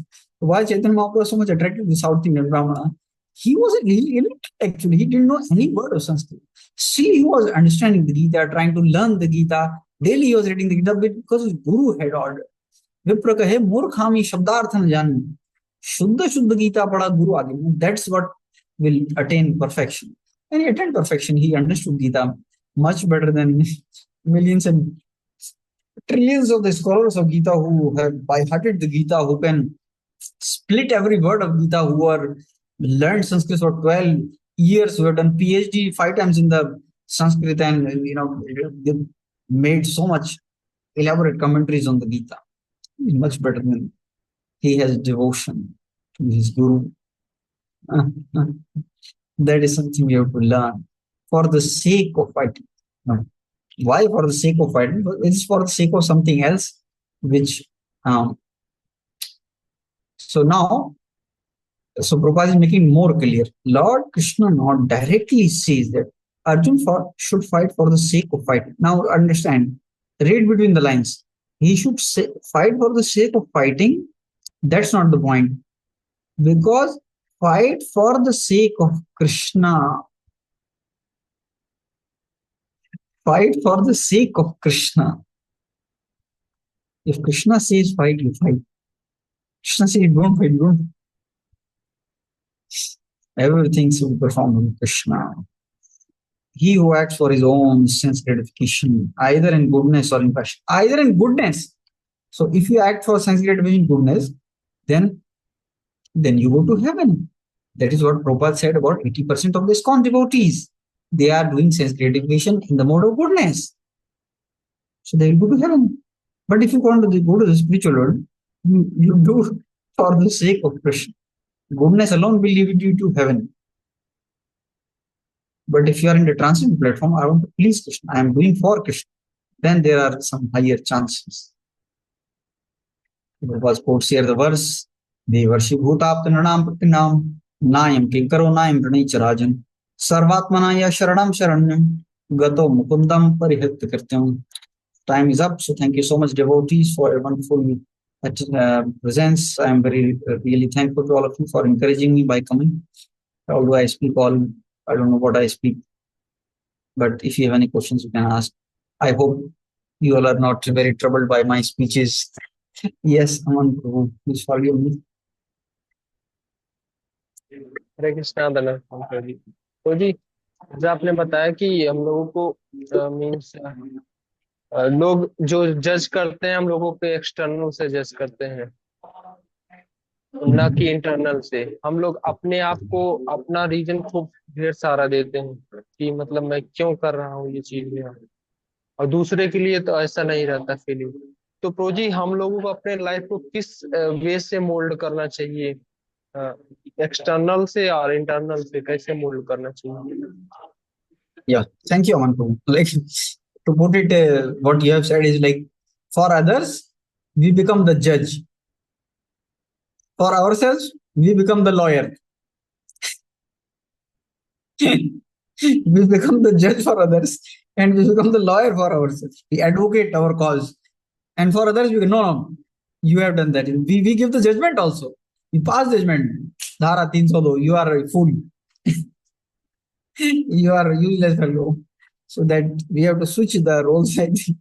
Why Chaitanya Mahaprabhu was so much attracted to the South Indian Brahmana? He was illiterate actually. He didn't know any word of Sanskrit. Still, he was understanding the Gita, trying to learn the Gita. Daily he was reading the Gita because his guru had ordered. विप्र कहे मूर्खामी शब्दार्थ न जानी शुद्ध शुद्ध गीता पढ़ा गुरु आज्ञा. That's what will attain perfection. And he attained perfection. He understood Gita much better than millions and trillions of the scholars of Gita who have by hearted the Gita, who can split every word of Gita, who are learned Sanskrit for 12 years, who have done PhD 5 times in the Sanskrit, and they made so much elaborate commentaries on the Gita. He's much better than he has devotion to his guru. That is something we have to learn for the sake of fighting. No. Why for the sake of fighting? It's for the sake of something else, which so now, so Prabhupada is making more clear. Lord Krishna not directly says that Arjun should fight for the sake of fighting. Now understand, read between the lines. He should fight for the sake of fighting. That's not the point. Because fight for the sake of Krishna. Fight for the sake of Krishna. If Krishna says fight, you fight. Krishna says don't fight, don't. Everything should be performed with Krishna. He who acts for his own sense gratification, either in goodness or in passion, either in goodness. So if you act for sense gratification, goodness, then you go to heaven. That is what Prabhupada said about 80% of the ISKCON devotees. They are doing sense gratification in the mode of goodness. So they will go to heaven. But if you want to go to the spiritual world, you do for the sake of Krishna. Goodness alone will lead you to heaven. But if you are in the transcendent platform, I want to please Krishna, I am doing for Krishna, then there are some higher chances. Prabhupada quotes here the verse, Devarshi bhutapta nanam pratinam nayam kinkaro nayam pranay charajan sarvatmanaya sharanam sharanyam gato mukundam parihyat krityam. Time is up, so thank you so much devotees for a wonderful presence. I am very really thankful to all of you for encouraging me by coming. Although I speak I don't know what I speak, but if you have any questions, you can ask. I hope you all are not very troubled by my speeches. Yes, Aman Prabhu, please forgive me. हरे कृष्णा धन्यवाद जी. तो जी, जैसे आपने बताया कि हम लोगों को means लोग जो जज करते हैं हम लोगों को एक्सटर्नल से जज करते हैं, ना कि इंटरनल से. हम लोग अपने आप को अपना रीजन खूब ढेर सारा देते हैं कि मैं क्यों कर रहा हूँ ये चीज. और दूसरे के लिए तो ऐसा नहीं रहता फीलिंग. तो प्रोजी हम लोगों को अपने लाइफ को किस वे से मोल्ड करना चाहिए, एक्सटर्नल से और इंटरनल से कैसे मोल्ड करना चाहिए? Yeah, thank you, Aman. Like to put it, what you have said is like for others, we become the judge. For ourselves, we become the lawyer. We become the judge for others, and we become the lawyer for ourselves. We advocate our cause, and for others, we go, no, no, you have done that. We give the judgment also. We pass judgment. Dhara 302, you are a fool. You are useless fellow. So that we have to switch the roles. I think.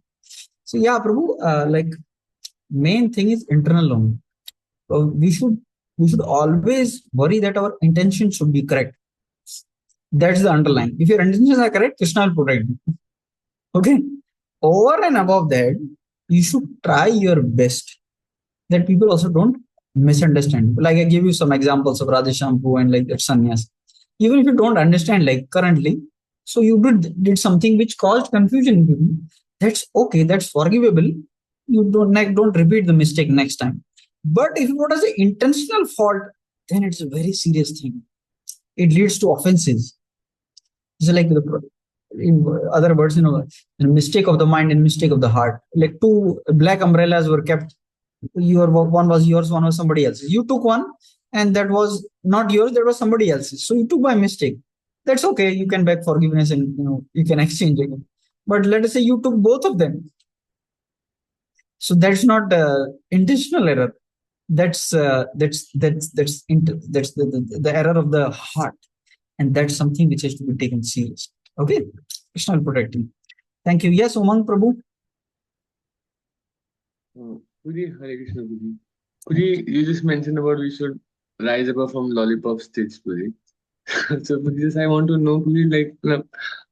So yeah, Prabhu, like main thing is internal only. So we should always worry that our intention should be correct. That's the underlying. If your intentions are correct, Krishna will protect you. Okay. Over and above that, you should try your best that people also don't misunderstand. Like I give you some examples of Radha Shampoo and like that sannyas. Even if you don't understand, like currently, so you did something which caused confusion in people. That's okay. That's forgivable. You don't repeat the mistake next time. But if it was an intentional fault, then it's a very serious thing. It leads to offenses. It's like in other words, the mistake of the mind and mistake of the heart. Like two black umbrellas were kept. Your one was yours, one was somebody else's. You took one, and that was not yours. That was somebody else's. So you took by mistake. That's okay. You can beg forgiveness and you can exchange it. But let us say you took both of them. So that's not intentional error. That's the error of the heart, and that's something which has to be taken serious. Okay, Krishna will protect him. Thank you. Yes, Umang Prabhu. Puri, Hare Krishna, Puri. Puri, you just mentioned about we should rise above from lollipop stage, Puri. So, Puri, just I want to know, Puri, like,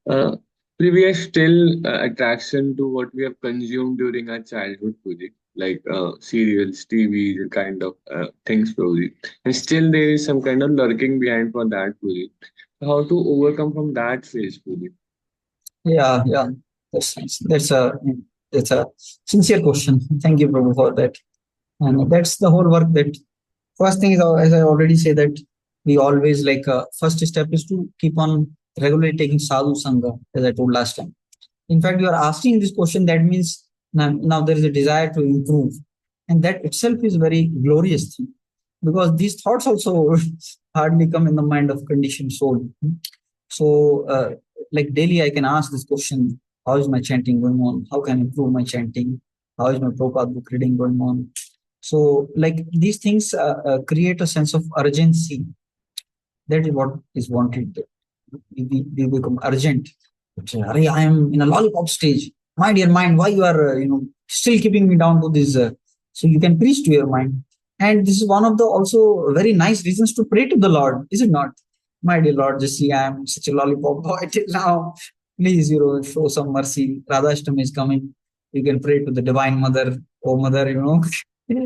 Puri, we are still attraction to what we have consumed during our childhood, Puri, like serials, TV, kind of things, Puri. And still there is some kind of lurking behind for that, Puri. How to overcome from that phase, Puri? Yeah, yeah. That's nice. That's a sincere question. Thank you, Prabhu, for that. And that's the whole work. That first thing is, as I already say, that we always like first step is to keep on regularly taking sadhu sangha, as I told last time. In fact, you are asking this question. That means now there is a desire to improve, and that itself is very glorious thing, because these thoughts also hardly come in the mind of conditioned soul. So, like daily, I can ask this question: how is my chanting going on? How can I improve my chanting? How is my Prabhupada book reading going on? So, like these things create a sense of urgency. That is what is wanted. We become urgent. Arey, I am in a lollipop stage. My dear mind, why you are still keeping me down to this? So you can preach to your mind, and this is one of the also very nice reasons to pray to the Lord, is it not? My dear Lord, just see, I am such a lollipop boy till now. Please, show some mercy. Radhashtami is coming. You can pray to the Divine Mother. Oh, Mother,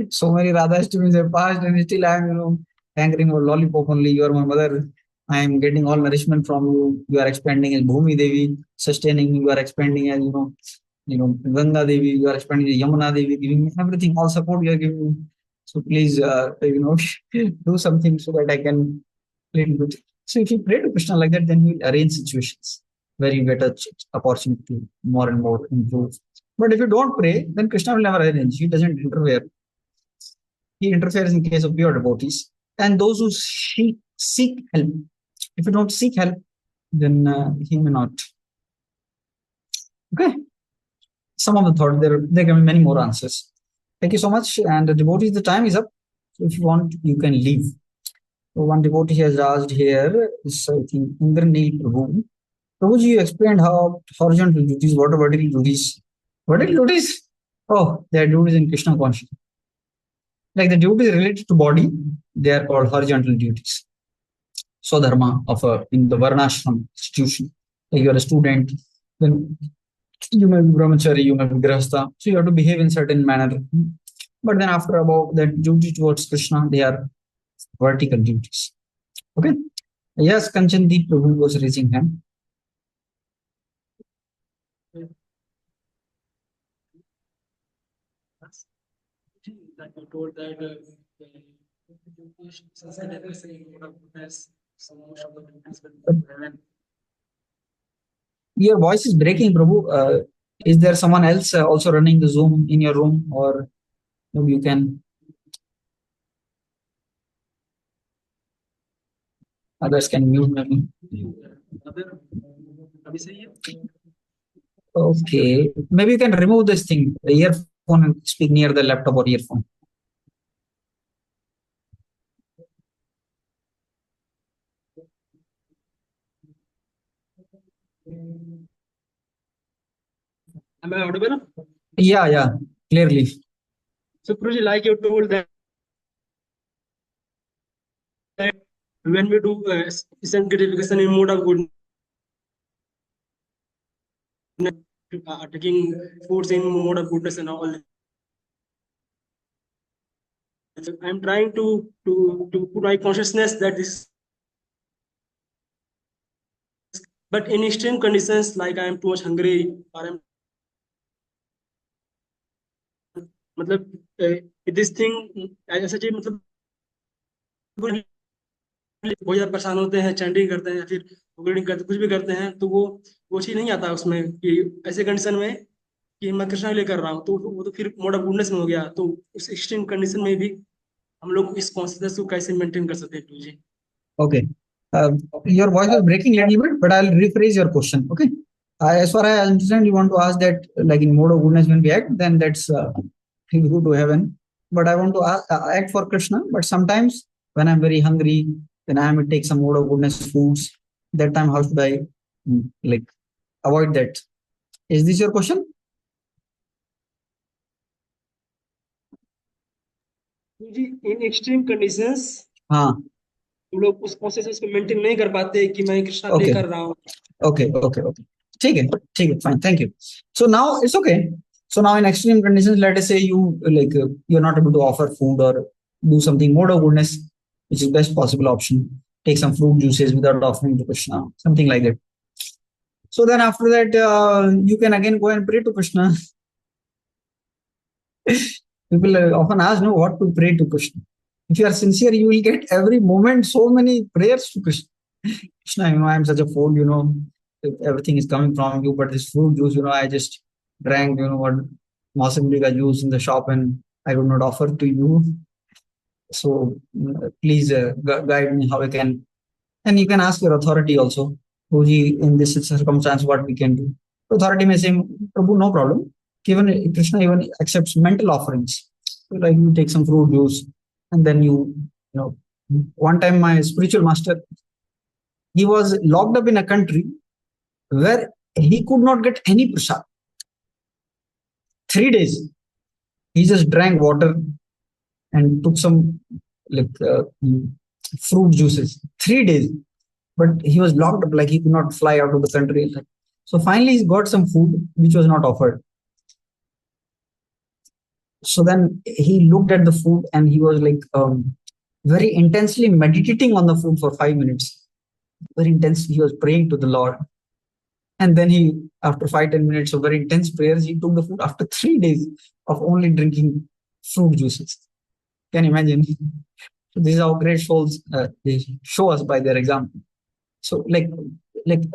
so many Radhashtamis have passed, and still I am, hankering for lollipop only. You are my mother. I am getting all nourishment from you. You are expanding as Bhumi Devi, sustaining me. You are expanding as Ganga Devi. You are expanding as Yamuna Devi, giving me everything, all support you are giving me. So please, do something so that I can little bit. So if you pray to Krishna like that, then he will arrange situations where you get a opportunity to more and more improve. But if you don't pray, then Krishna will never arrange. He doesn't interfere. He interferes in case of pure devotees and those who seek help. If you don't seek help, then he may not. Okay. Some of the thought there can be many more answers. Thank you so much. And the devotees, the time is up. So if you want, you can leave. So one devotee has asked here is, I think, Indranil Prabhu. Prabhuji, you explained how horizontal duties, what are vertical duties? Vertical duties? Oh, they are duties in Krishna consciousness. Like the duties related to body, they are called horizontal duties. Swadharma of in the Varnashram institution. Like you are a student, then you may be brahmachari, you may be grahastha, so you have to behave in certain manner. But then after about that duty towards Krishna, they are vertical duties. Okay. Yes, Kanchandeep Prabhu was raising hand. that you told that sensitive is a mode of goodness, so most of the goodness will be in heaven. Your voice is breaking, Prabhu. Is there someone else also running the Zoom in your room, or maybe you can? Others can mute maybe. अभी सही है? Okay, maybe you can remove this thing, the earphone, and speak near the laptop or earphone. Am I audible? Yeah, clearly. So, Prabhuji, like you told that when we do instant gratification in mode of goodness, taking foods in mode of goodness and all. I'm trying to put my consciousness that this, but in extreme conditions like I am too much hungry or I'm मतलब this thing ऐसा चाहिए मतलब बहुत ज्यादा परेशान होते हैं chanting करते हैं या फिर रीडिंग करते कुछ भी करते हैं तो वो चीज नहीं आता उसमें कि ऐसे कंडीशन में कि मैं कृष्णा के लिए कर रहा हूँ तो वो तो फिर मोड ऑफ गुडनेस में हो गया तो उस एक्सट्रीम कंडीशन में भी हम लोग इस कॉन्शियसनेस को कैसे मेंटेन कर सकते हैं जी Okay. Your voice is breaking a little bit, but I'll rephrase your question. Okay. As far as I understand, you want to ask that, like in mode of goodness, when we act, then that's we go to heaven. But I want to act for Krishna. But sometimes when I'm very hungry, then I am to take some mode of goodness foods. That time, how should I like avoid that? Is this your question? जी in extreme conditions हाँ. हम लोग उस consciousness को maintain नहीं कर पाते कि मैं कृष्णा के लिए Okay. कर रहा हूँ Okay. ठीक है, fine, thank you. So now it's okay. So now in extreme conditions, let us say you you're not able to offer food or do something mode of goodness, which is best possible option. Take some fruit juices without offering to Krishna, something like that. So then after that, you can again go and pray to Krishna. People often ask, no, what to pray to Krishna. If you are sincere, you will get every moment so many prayers to Krishna. Krishna, I'm such a fool, everything is coming from you, but this fruit juice, I just drank, what Mosambika got juice in the shop and I could not offer to you. So please guide me how I can. And you can ask your authority also, Guruji, in this circumstance, what we can do. Authority may say, Prabhu, no problem. Even Krishna even accepts mental offerings. So, like you take some fruit juice and then one time my spiritual master, he was locked up in a country where he could not get any prasad. 3 days, he just drank water and took some like fruit juices. 3 days, but he was locked up, like he could not fly out of the country. So finally, he got some food which was not offered. So then he looked at the food and he was like very intensely meditating on the food for 5 minutes. Very intense. He was praying to the Lord. And then he, after 5-10 minutes of very intense prayers, he took the food after 3 days of only drinking fruit juices. Can you imagine? So this is how great souls they show us by their example. So like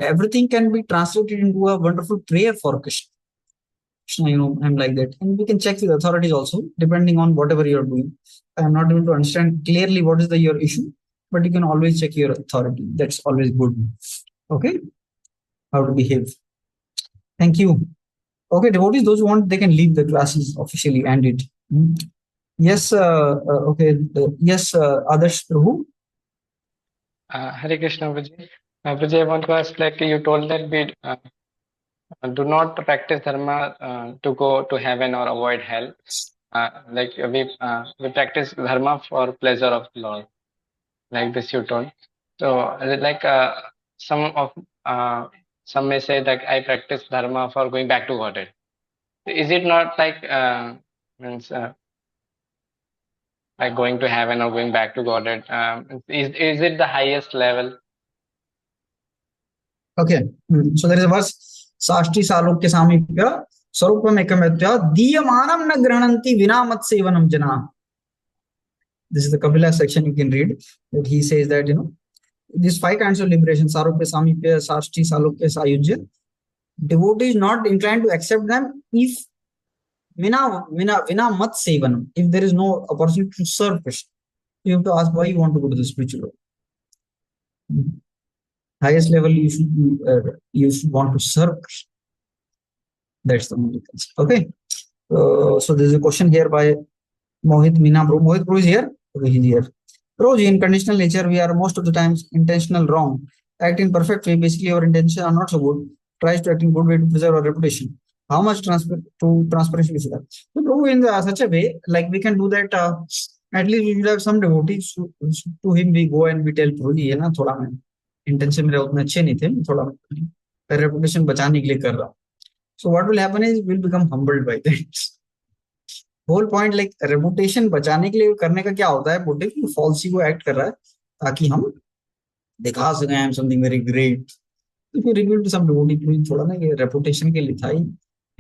everything can be translated into a wonderful prayer for Krishna. I'm like that. And we can check with authorities also, depending on whatever you're doing. I'm not able to understand clearly what is your issue, but you can always check your authority. That's always good. Okay? How to behave. Thank you. Okay, devotees, those who want, they can leave the classes officially ended. Yes, okay. Yes, Adarsh Prabhu. Hare Krishna, Prabhuji. Prabhuji, I want to ask, like you told that we do not practice dharma to go to heaven or avoid hell. Like we practice dharma for pleasure of the Lord, like this you told. So is it like some of some may say that I practice dharma for going back to Godhead. Is it not like means like going to heaven or going back to Godhead? Is it the highest level? Okay. So there is a verse, Sashti Salok ke Samipya Sarupam ekamatya diyamanam na grananti vina mat sevanam jana. This is the Kapila section you can read. That he says that, these 5 kinds of liberation, Sarupya, Samipya, Sashti, Salukya, Sayujya, devotee is not inclined to accept them if vina mat sevanam, if there is no opportunity to serve Krishna. You have to ask why you want to go to the spiritual world. Highest level you should want to serve Krishna. That's the only concept. Okay. So there's a question here by Mohit Meena Bro. Mohit Bro is here. Okay, he's here. Prabhuji, in conditional nature, we are most of the times intentional wrong. Act in perfect way. Basically, our intentions are not so good. Tries to act in good way to preserve our reputation. How much transparency we should have? So, Prabhu, in such a way, like we can do that. At least we should have some devotees to him. We go and we tell Prabhuji, ये ना थोड़ा मैं intention मेरा उतना अच्छे नहीं थे, थोड़ा reputation बचाने के लिए कर रहा. So what will happen is we'll become humbled by that. Whole point like reputation बचाने के लिए करने का क्या होता है मोटिव कि फॉल्स को एक्ट कर रहा है ताकि हम दिखा सकें I am something very great. If you reveal to some devotee थोड़ा ना ये रेपुटेशन के लिए था ही,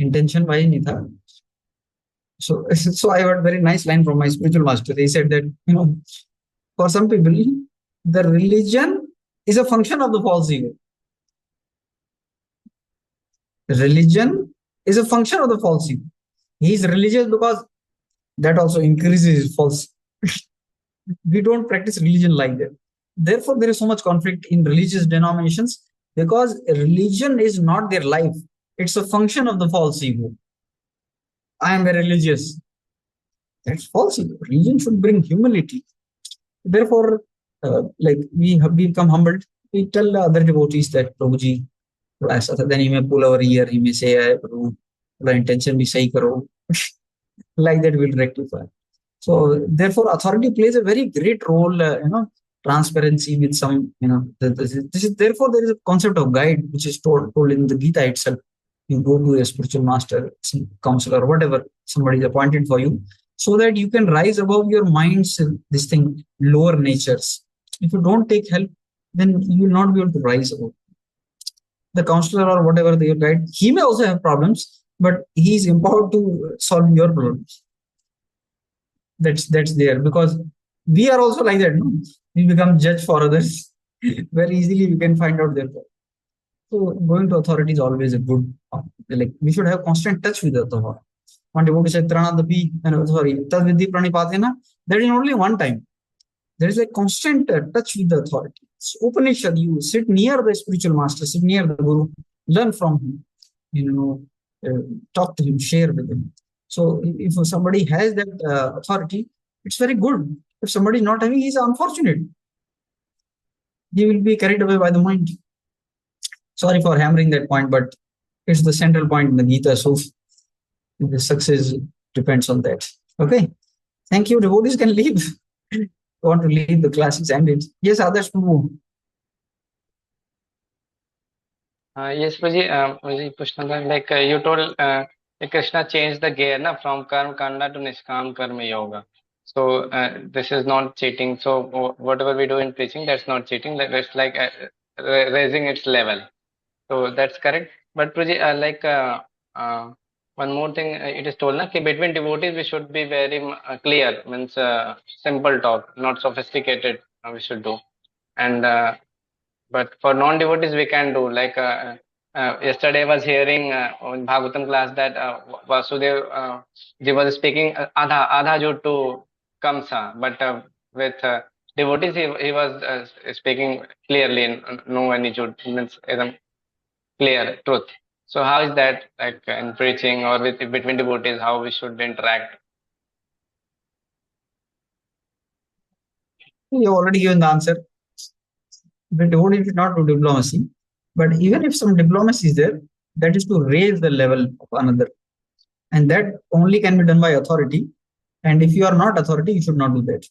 इंटेंशन वाइज नहीं था. So I heard very nice line from my spiritual master. He said that, for some people the religion is a function of the false ego. Religion is a function of the false ego. He is religious because that also increases false. We don't practice religion like that. Therefore, there is so much conflict in religious denominations because religion is not their life. It's a function of the false ego. I am very religious. That's false ego. Religion should bring humility. Therefore, like we have become humbled. We tell the other devotees that Prabhuji, then he may pull our ear. He may say, Prabhu, the intention be sahi karo. Like that, we'll rectify. So therefore, authority plays a very great role. Transparency with some. This is therefore there is a concept of guide which is told in the Gita itself. You go to a spiritual master, some counselor, whatever somebody is appointed for you, so that you can rise above your mind's this thing lower natures. If you don't take help, then you will not be able to rise above. The counselor or whatever your guide, he may also have problems, but he is empowered to solve your problems. That's there because we are also like that. No? We become judge for others very easily. We can find out their problem. So going to authority is always a good. Like we should have constant touch with the authority. One devotee said, that is only one time. There is a constant touch with the authority. It's Upanishad, you sit near the spiritual master, sit near the guru, learn from him, talk to him, share with him. So if somebody has that authority, it's very good. If somebody is not having, he's unfortunate. He will be carried away by the mind. Sorry for hammering that point, but it's the central point in the Gita. So the success depends on that. Okay. Thank you. Devotees can leave. Want to leave the classes ended. Yes, others move. Yes, Prabhuji, पूछना था like you told Krishna changed the gear na from karma kanda to niskam karma yoga. So this is not cheating. So whatever we do in preaching, that's not cheating. That's like raising its level. So that's correct. But Prabhuji, one more thing, it is told na कि between devotees we should be very clear, means simple talk, not sophisticated. We should do, and but for non-devotees we can do like yesterday I was hearing in Bhagavatam class that Vasudev ji was speaking adha jut to Kamsa, but with devotees he was speaking clearly, no any jut, means clear truth. So how is that like in preaching or with between devotees, how we should interact? You already given the answer. The devotee should not do diplomacy, but even if some diplomacy is there, that is to raise the level of another, and that only can be done by authority. And if you are not authority, you should not do that.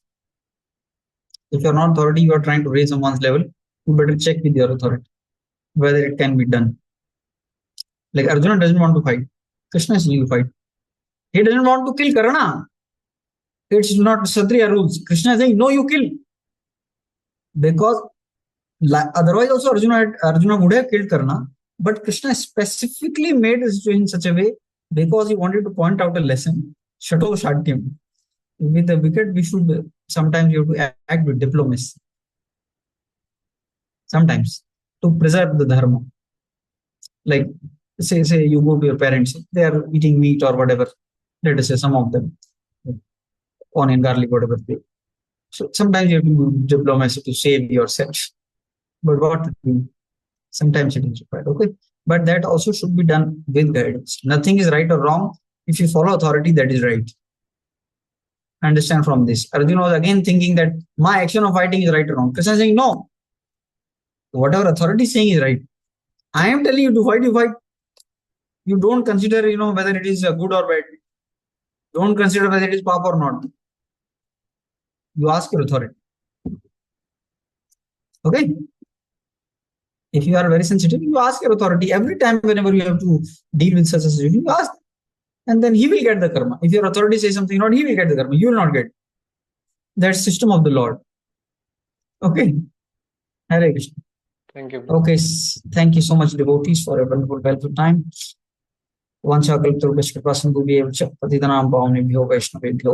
If you are not authority, you are trying to raise someone's level, you better check with your authority whether it can be done. Like Arjuna doesn't want to fight. Krishna is saying you fight. He doesn't want to kill Karna. It's not Kshatriya rules. Krishna is saying, no, you kill. Because otherwise also Arjuna would have killed Karna. But Krishna specifically made the situation in such a way because he wanted to point out a lesson. Shato Shatyam. With the wicked, we should sometimes you have to act with diplomacy. Sometimes to preserve the dharma. Like say you go to your parents, they are eating meat or whatever. Let us say some of them, onion, garlic, whatever they. So sometimes you have to do diplomacy to save yourself. But what to do? Sometimes it is required. Okay. But that also should be done with guidance. Nothing is right or wrong. If you follow authority, that is right. Understand from this. Arjuna was again thinking that my action of fighting is right or wrong. Krishna is saying, no, whatever authority is saying is right. I am telling you to fight, you fight. You don't consider, whether it is good or bad. Don't consider whether it is pop or not. You ask your authority. Okay. If you are very sensitive, you ask your authority. Every time, whenever you have to deal with such a situation, you ask. And then he will get the karma. If your authority says something not, he will get the karma. You will not get. That's system of the Lord. Okay. Hare Krishna. Thank you. Okay. Thank you so much, devotees, for a wonderful, valuable time. Vancha kalptarubhasya kripa sindhubhyo patitanam pavanebhyo vaishnavebhyo